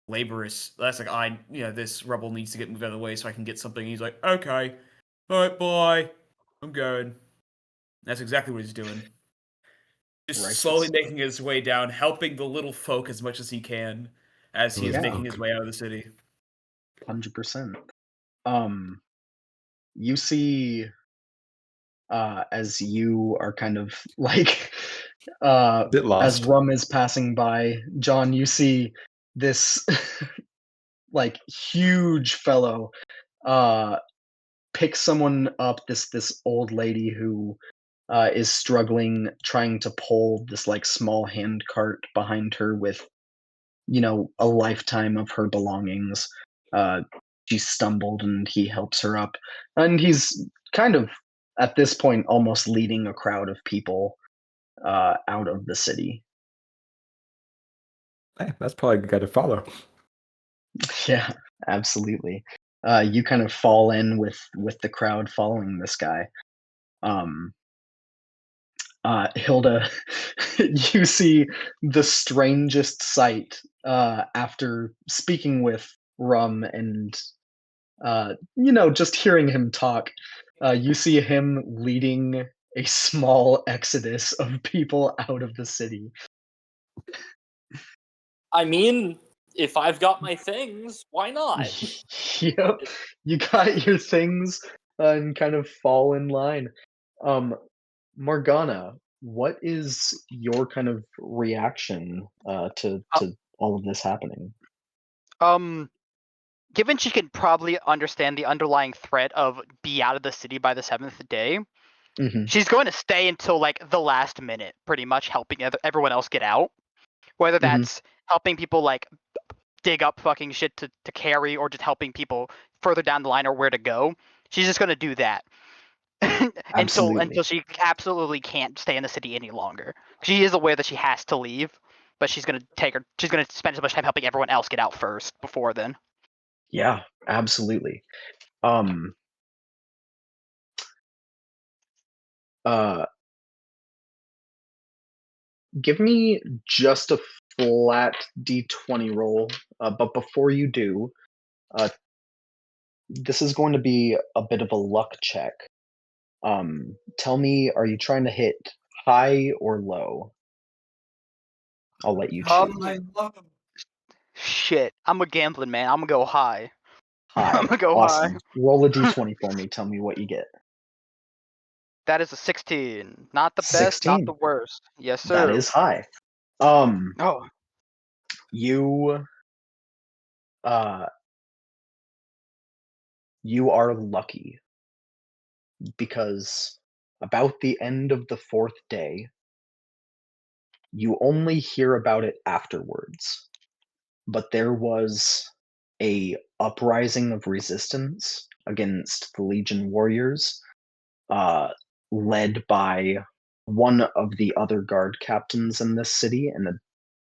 laborious. That's like this rebel needs to get moved out of the way so I can get something. He's like, okay, all right, bye, I'm going. That's exactly what he's doing. Just Righteous. slowly making his way down, helping the little folk as much as he can as he is Yeah. making his way out of the city. 100%. You see, as you are kind of like, Bit as lost. Rum is passing by, John, you see this like huge fellow pick someone up, this old lady who is struggling, trying to pull this like small hand cart behind her with, a lifetime of her belongings. She stumbled and he helps her up. And he's kind of, at this point, almost leading a crowd of people out of the city. Hey, that's probably a good guy to follow. Yeah, absolutely. You kind of fall in with the crowd following this guy. Hilda, you see the strangest sight after speaking with Rum and just hearing him talk. You see him leading a small exodus of people out of the city. I mean, if I've got my things, why not? Yep, you got your things and kind of fall in line. Morgana, what is your kind of reaction to all of this happening? Given she can probably understand the underlying threat of be out of the city by the 7th day, Hmm. she's going to stay until like the last minute, pretty much helping everyone else get out. Whether that's helping people like dig up fucking shit to carry, or just helping people further down the line or where to go, she's just going to do that until Absolutely. she absolutely can't stay in the city any longer. She is aware that she has to leave, but she's going to spend so much time helping everyone else get out first before then. Yeah, absolutely. Give me just a flat d20 roll, but before you do, this is going to be a bit of a luck check. Tell me, are you trying to hit high or low? I'll let you choose. Shit, I'm a gambling man. I'm gonna go high. High. I'm gonna go Awesome. high. Roll a d20 for me. Tell me what you get. That is a 16. Not the best, not 16. the worst. Yes, sir. That is high. Oh, You you are lucky because about the end of the 4th day, you only hear about it afterwards. But there was a uprising of resistance against the Legion warriors, led by one of the other guard captains in this city in a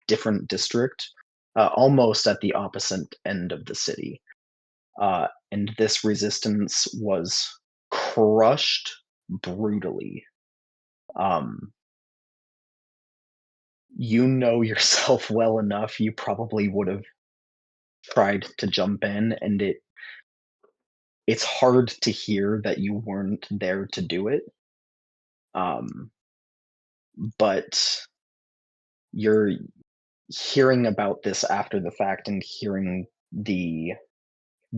different district, almost at the opposite end of the city. And this resistance was crushed brutally. You know yourself well enough, you probably would have tried to jump in, and it's hard to hear that you weren't there to do it. But you're hearing about this after the fact and hearing the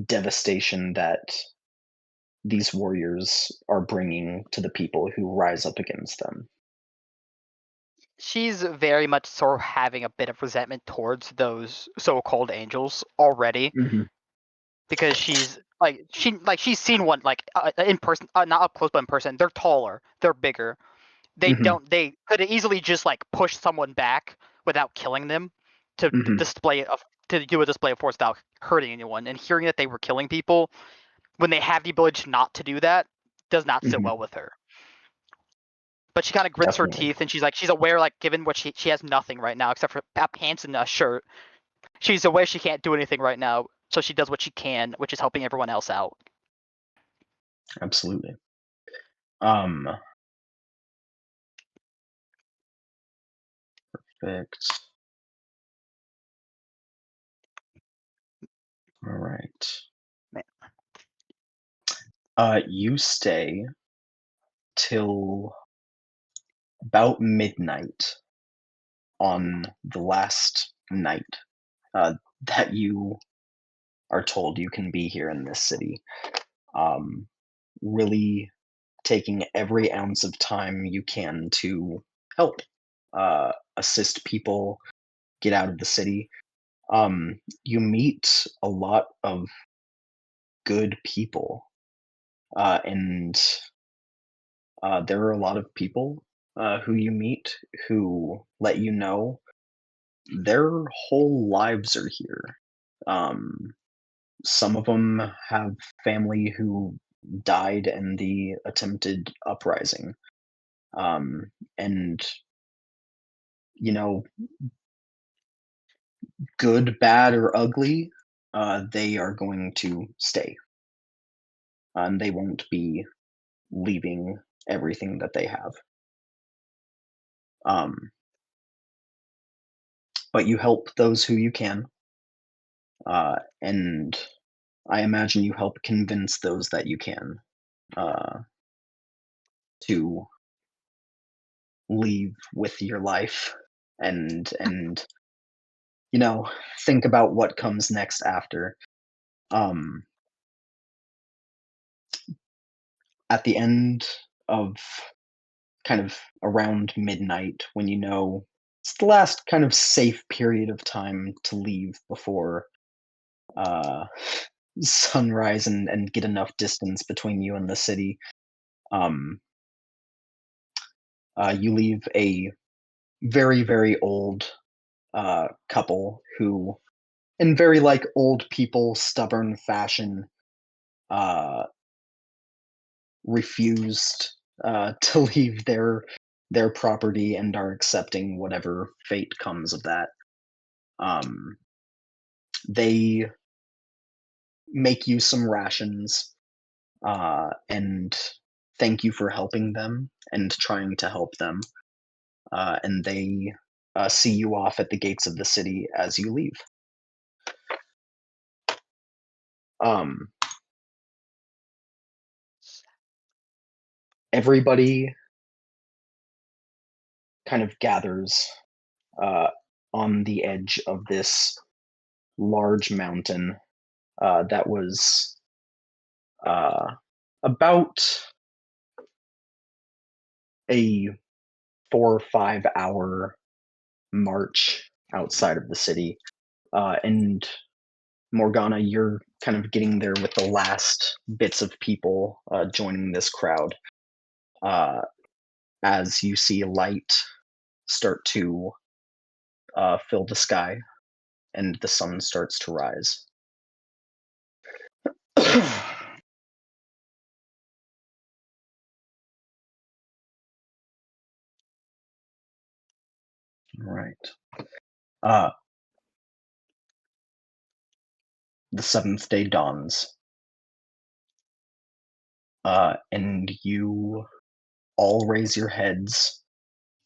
devastation that these warriors are bringing to the people who rise up against them. she's very much sort of having a bit of resentment towards those so-called angels already, Mhm. because she's seen one in person, not up close but in person. They're taller, they're bigger. Mhm. They could easily just like push someone back without killing them to Mhm. to do a display of force without hurting anyone. And hearing that they were killing people when they have the ability not to do that does not sit Mhm. well with her. But she kind of grits her Definitely. teeth, and she's aware, like, given what she has nothing right now except for pants and a shirt. She's aware she can't do anything right now, so she does what she can, which is helping everyone else out. Absolutely. Perfect. All right. Man. You stay till about midnight on the last night that you are told you can be here in this city. Really taking every ounce of time you can to help assist people get out of the city. You meet a lot of good people, and there are a lot of people who you meet who let you know their whole lives are here. Um, some of them have family who died in the attempted uprising. And, you know, good, bad, or ugly, they are going to stay. And they won't be leaving everything that they have. Um, but you help those who you can. And I imagine you help convince those that you can to leave with your life and think about what comes next after. Um, at the end of kind of around midnight, when you know it's the last kind of safe period of time to leave before uh, sunrise and get enough distance between you and the city, um, you leave a very, very old couple who, in very like old people, stubborn fashion, uh, refused to leave their property and are accepting whatever fate comes of that. They make you some rations and thank you for helping them and trying to help them. And they see you off at the gates of the city as you leave. Um, everybody kind of gathers on the edge of this large mountain that was about a 4 or 5 hour march outside of the city. And Morgana, you're kind of getting there with the last bits of people joining this crowd as you see light start to fill the sky and the sun starts to rise. Right. The seventh day dawns, and you all raise your heads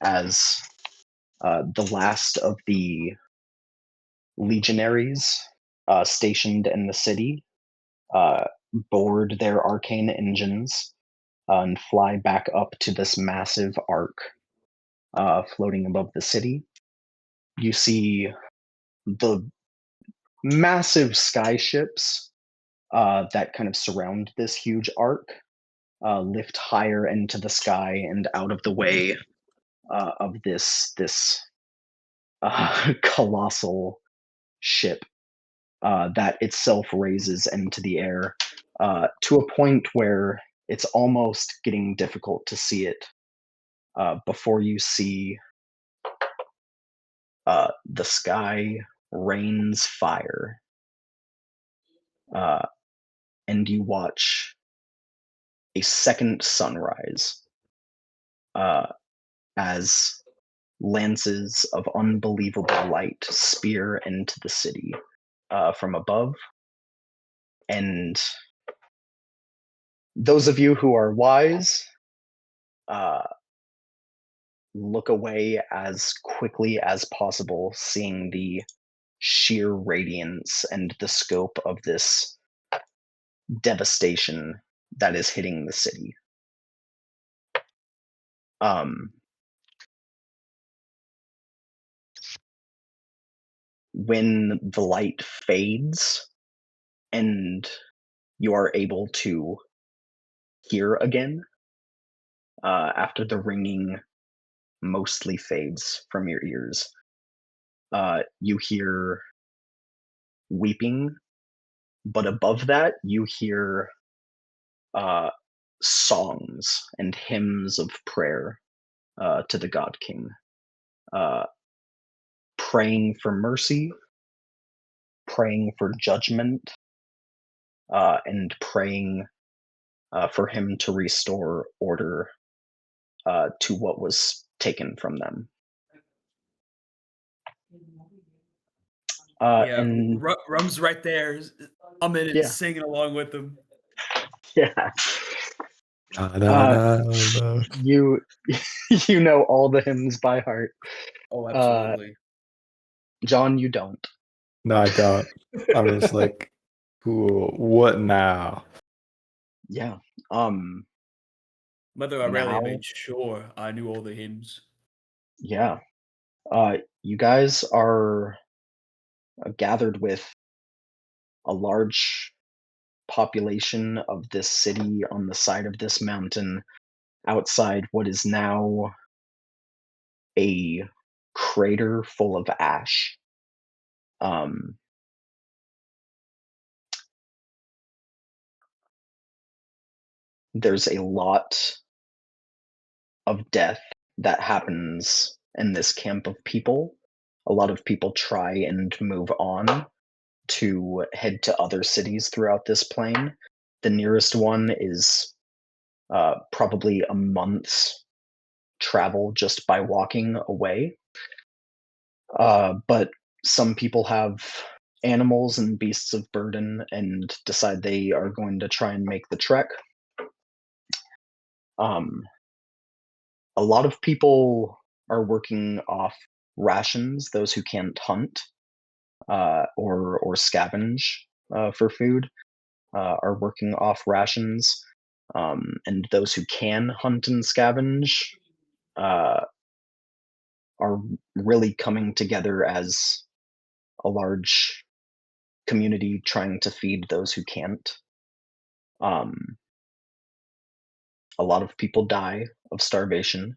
as the last of the legionaries stationed in the city uh, board their arcane engines and fly back up to this massive arc floating above the city. You see the massive skyships that kind of surround this huge arc lift higher into the sky and out of the way of this colossal ship that itself raises into the air to a point where it's almost getting difficult to see it before you see the sky rains fire, uh, and you watch a second sunrise as lances of unbelievable light spear into the city from above. And those of you who are wise look away as quickly as possible, seeing the sheer radiance and the scope of this devastation that is hitting the city. When the light fades and you are able to hear again, after the ringing mostly fades from your ears, you hear weeping, but above that, you hear songs and hymns of prayer to the God King, praying for mercy, praying for judgment, and praying for him to restore order to what was taken from them. Yeah, And Rum's right there. I'm in it, Yeah. singing along with him. yeah, you you know all the hymns by heart. Oh, absolutely. John, you don't. No, I don't. I'm just like, cool. What now? Yeah. Mother Aurelia Now- made sure I knew all the hymns. Yeah. You guys are gathered with a large population of this city on the side of this mountain outside what is now a crater full of ash. There's a lot of death that happens in this camp of people. A lot of people try and move on to head to other cities throughout this plain. The nearest one is probably a month's travel just by walking away. But some people have animals and beasts of burden and decide they are going to try and make the trek. A lot of people are working off rations, those who can't hunt or scavenge for food are working off rations. And those who can hunt and scavenge are really coming together as a large community trying to feed those who can't. A lot of people die of starvation,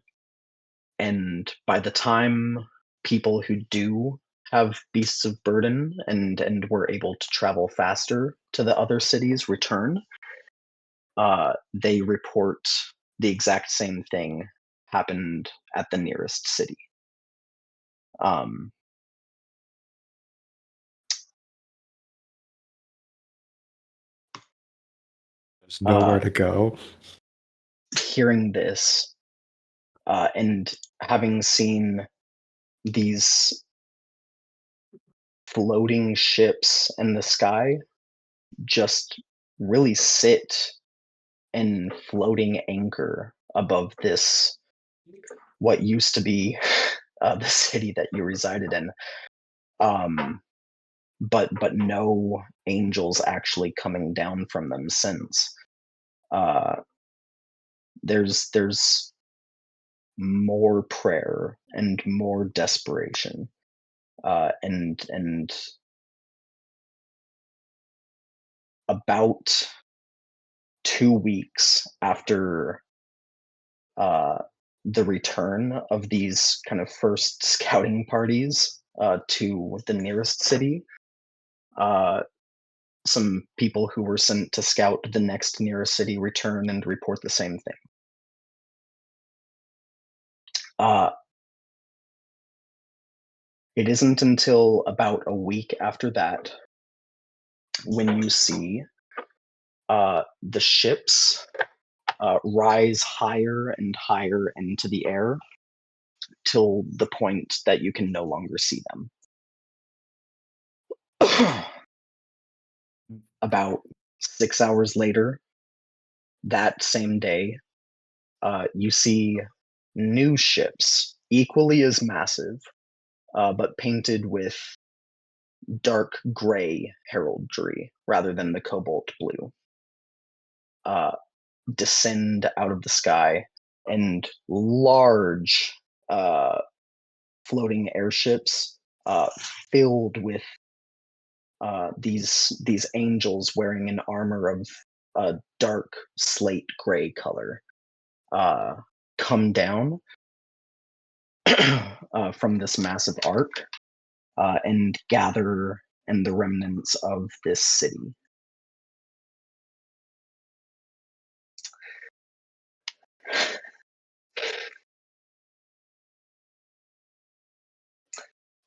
and by the time people who do have beasts of burden and were able to travel faster to the other cities return, they report the exact same thing happened at the nearest city. There's nowhere to go. Hearing this and having seen these floating ships in the sky just really sit in floating anchor above this, what used to be the city that you resided in. But no angels actually coming down from them since. There's more prayer and more desperation, and about 2 weeks after the return of these kind of first scouting parties to the nearest city, some people who were sent to scout the next nearest city return and report the same thing. It isn't until about a week after that when you see the ships rise higher and higher into the air till the point that you can no longer see them. About 6 hours later, that same day, you see new ships, equally as massive, but painted with dark gray heraldry rather than the cobalt blue, descend out of the sky, and large floating airships filled with these angels wearing an armor of a dark slate gray color come down from this massive arc and gather in the remnants of this city.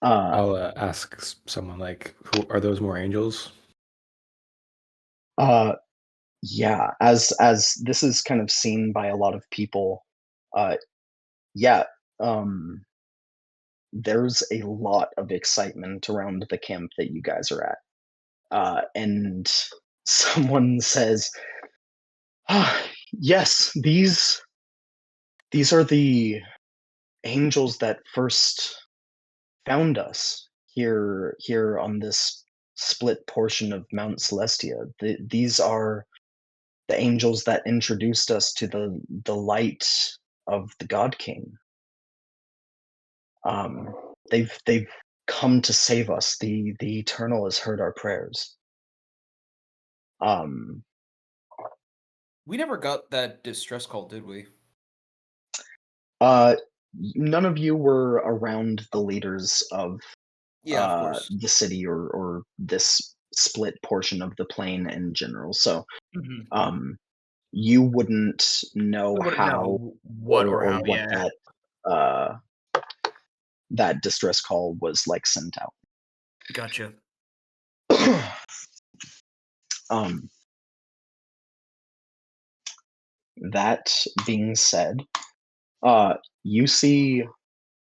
I'll ask someone like, "Who are those more angels?" Yeah, as this is kind of seen by a lot of people, yeah, there's a lot of excitement around the camp that you guys are at. And someone says, yes, these are the angels that first found us here on this split portion of Mount Celestia. These are the angels that introduced us to the light of the God King. They've come to save us. The Eternal has heard our prayers. We never got that distress call, did we? None of you were around the leaders of Yeah, of course. the city or this split portion of the plane in general. So Mhm. you wouldn't know I wouldn't how know what or how. what Yeah. that distress call was like sent out. Gotcha. That being said, you see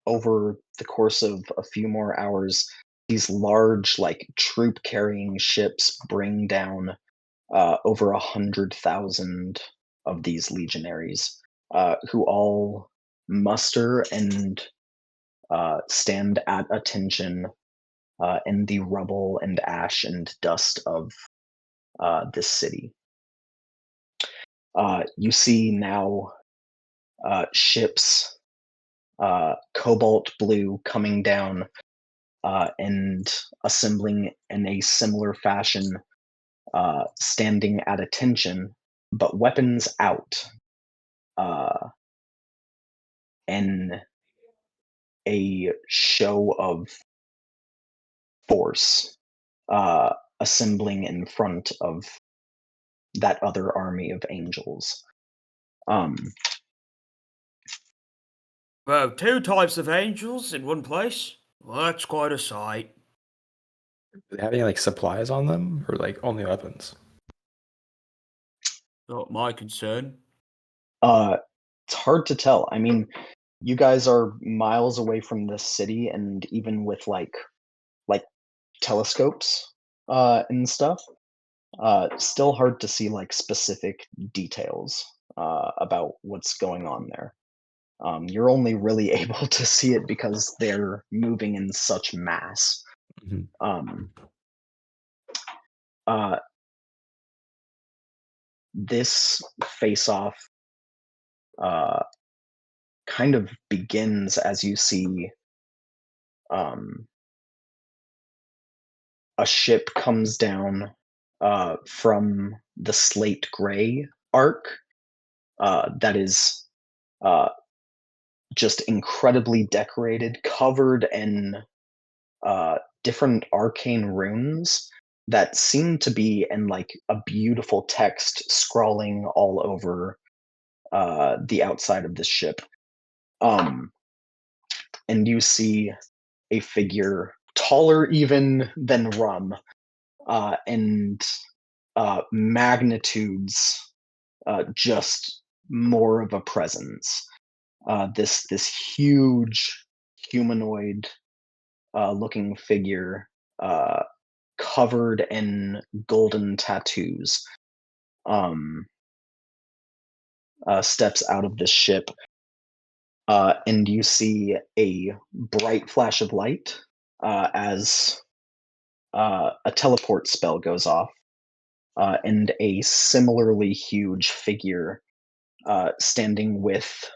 over the course of a few more hours these large like troop carrying ships bring down over 100,000 of these legionaries who all muster and stand at attention in the rubble and ash and dust of this city. You see now ships, cobalt blue, coming down and assembling in a similar fashion, standing at attention, but weapons out, in a show of force, assembling in front of that other army of angels. Well, 2 types of angels in one place. Well, that's quite a sight. Do they have any like supplies on them, or like only weapons? Not my concern. It's hard to tell. I mean, you guys are miles away from the city, and even with like telescopes and stuff, still hard to see like specific details about what's going on there. You're only really able to see it because they're moving in such mass. Mhm. This face-off kind of begins as you see a ship comes down from the slate gray arc that is just incredibly decorated, covered in different arcane runes that seem to be in like a beautiful text scrawling all over the outside of this ship. And you see a figure taller even than Rum, and magnitudes just more of a presence. This huge humanoid looking figure, covered in golden tattoos, steps out of this ship, and you see a bright flash of light as a teleport spell goes off, and a similarly huge figure standing with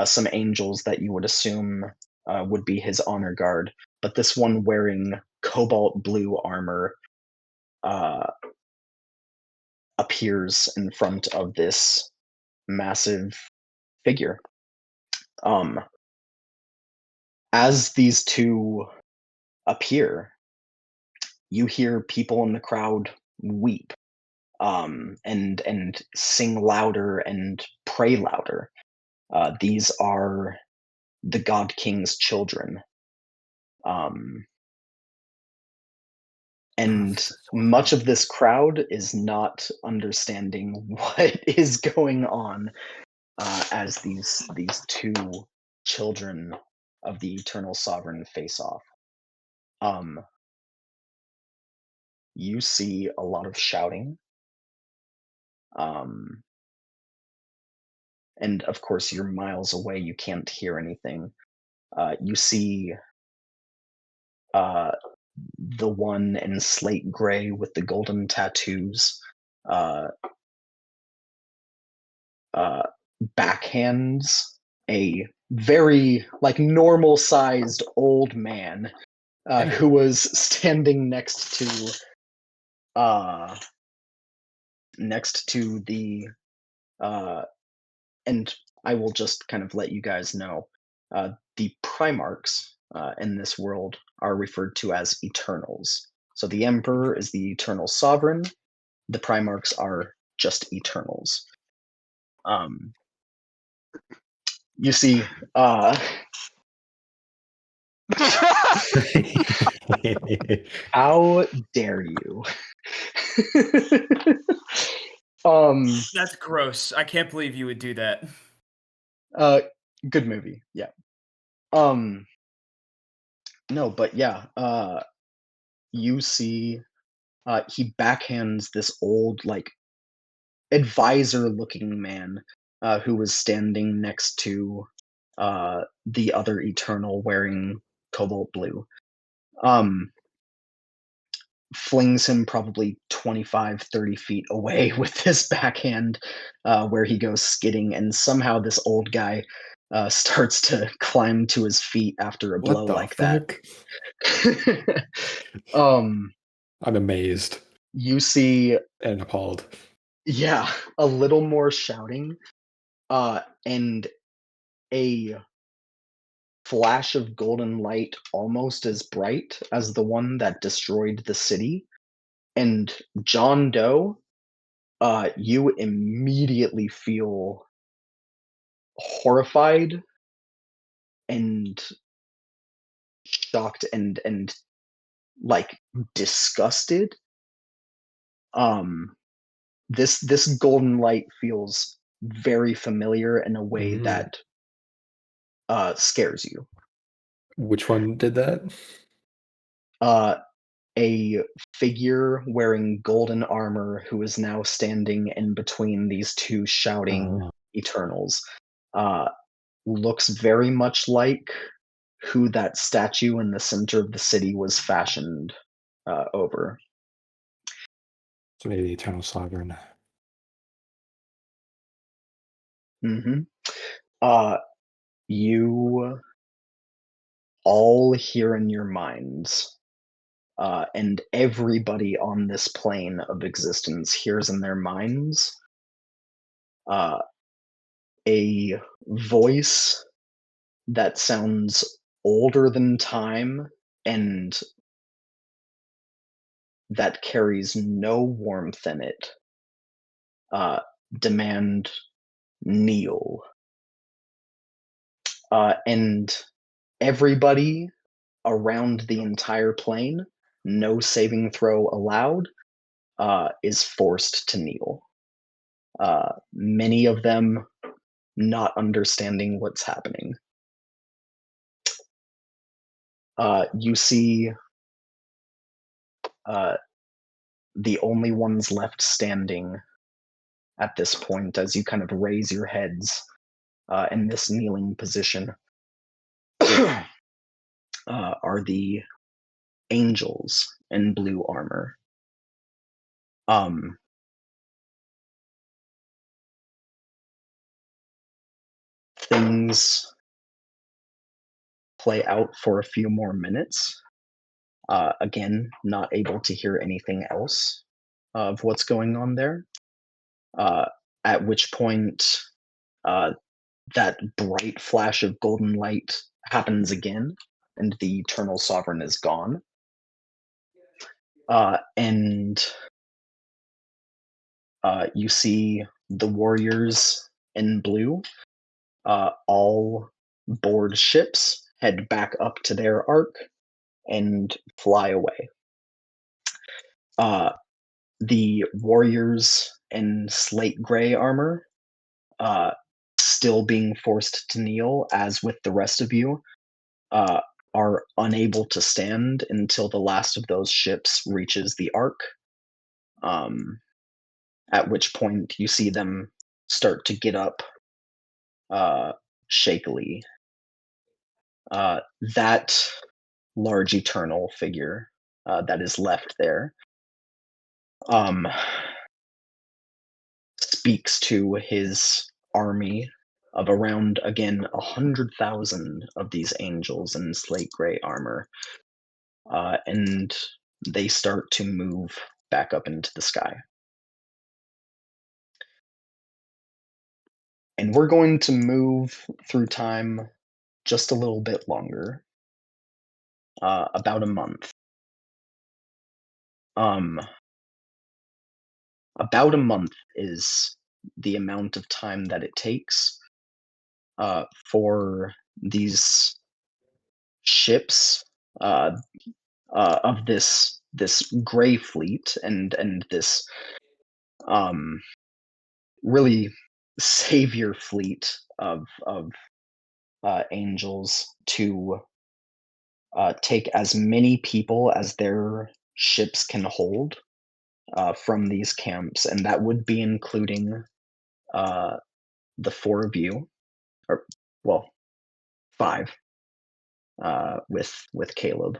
some angels that you would assume would be his honor guard, but this one wearing cobalt blue armor appears in front of this massive figure. As these two appear, you hear people in the crowd weep, and sing louder and pray louder. These are the God King's children. And much of this crowd is not understanding what is going on as these two children of the Eternal Sovereign face off. You see a lot of shouting. And of course, you're miles away, you can't hear anything. You see the one in slate gray with the golden tattoos backhands a very normal sized old man who was standing next to the and I will just kind of let you guys know, the Primarchs in this world are referred to as Eternals. So the Emperor is the Eternal Sovereign. The Primarchs are just Eternals. You see, how dare you? That's gross. I can't believe you would do that. Good movie, yeah. No, but yeah, you see, he backhands this old, advisor-looking man, who was standing next to the other Eternal wearing cobalt blue. Flings him probably 25, 30 feet away with this backhand, where he goes skidding, and somehow this old guy starts to climb to his feet after a blow like that. I'm amazed You see, and appalled. yeah, a little more shouting, and a flash of golden light almost as bright as the one that destroyed the city. And John Doe, you immediately feel horrified and shocked and disgusted. This golden light feels very familiar in a way that scares you. Which one did that? A figure wearing golden armor who is now standing in between these two shouting Eternals looks very much like who that statue in the center of the city was fashioned over. So maybe the Eternal Sovereign. You all hear in your minds, and everybody on this plane of existence hears in their minds, a voice that sounds older than time and that carries no warmth in it, demand kneel. And everybody around the entire plane, no saving throw allowed, is forced to kneel. Many of them not understanding what's happening. You see the only ones left standing at this point, as you kind of raise your heads in this kneeling position, are the angels in blue armor. Things play out for a few more minutes. Again, not able to hear anything else of what's going on there. At which point, that bright flash of golden light happens again, and the Eternal Sovereign is gone. And you see the warriors in blue all board ships, head back up to their arc, and fly away. The warriors in slate gray armor, still being forced to kneel, as with the rest of you, are unable to stand until the last of those ships reaches the arc. At which point you see them start to get up shakily. That large eternal figure that is left there speaks to his army of around, again, 100,000 of these angels in slate gray armor, and they start to move back up into the sky. And we're going to move through time just a little bit longer, about a month. About a month is the amount of time that it takes for these ships of this gray fleet and this really savior fleet of angels to take as many people as their ships can hold from these camps, and that would be including the four of you, or well, five, with Caleb.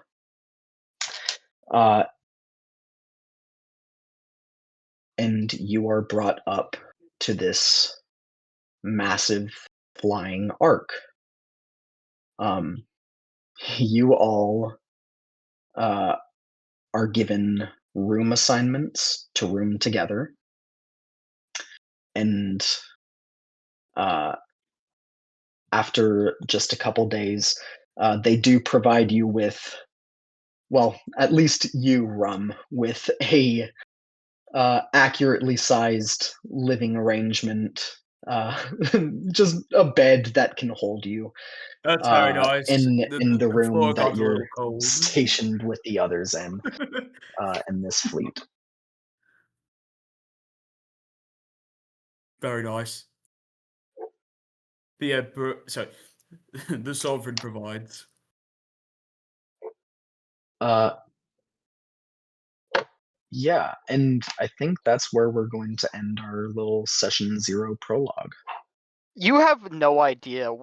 And you are brought up to this massive flying arc. You all are given room assignments to room together, and after just a couple days, they do provide you with, well, at least you, Rum, with a accurately sized living arrangement, just a bed that can hold you That's very nice. in the room floor that got a you're little cold. stationed with the others in this fleet. Very nice. But yeah, sorry. The Sovereign provides. Yeah, and I think that's where we're going to end our little session 0 prologue. You have no idea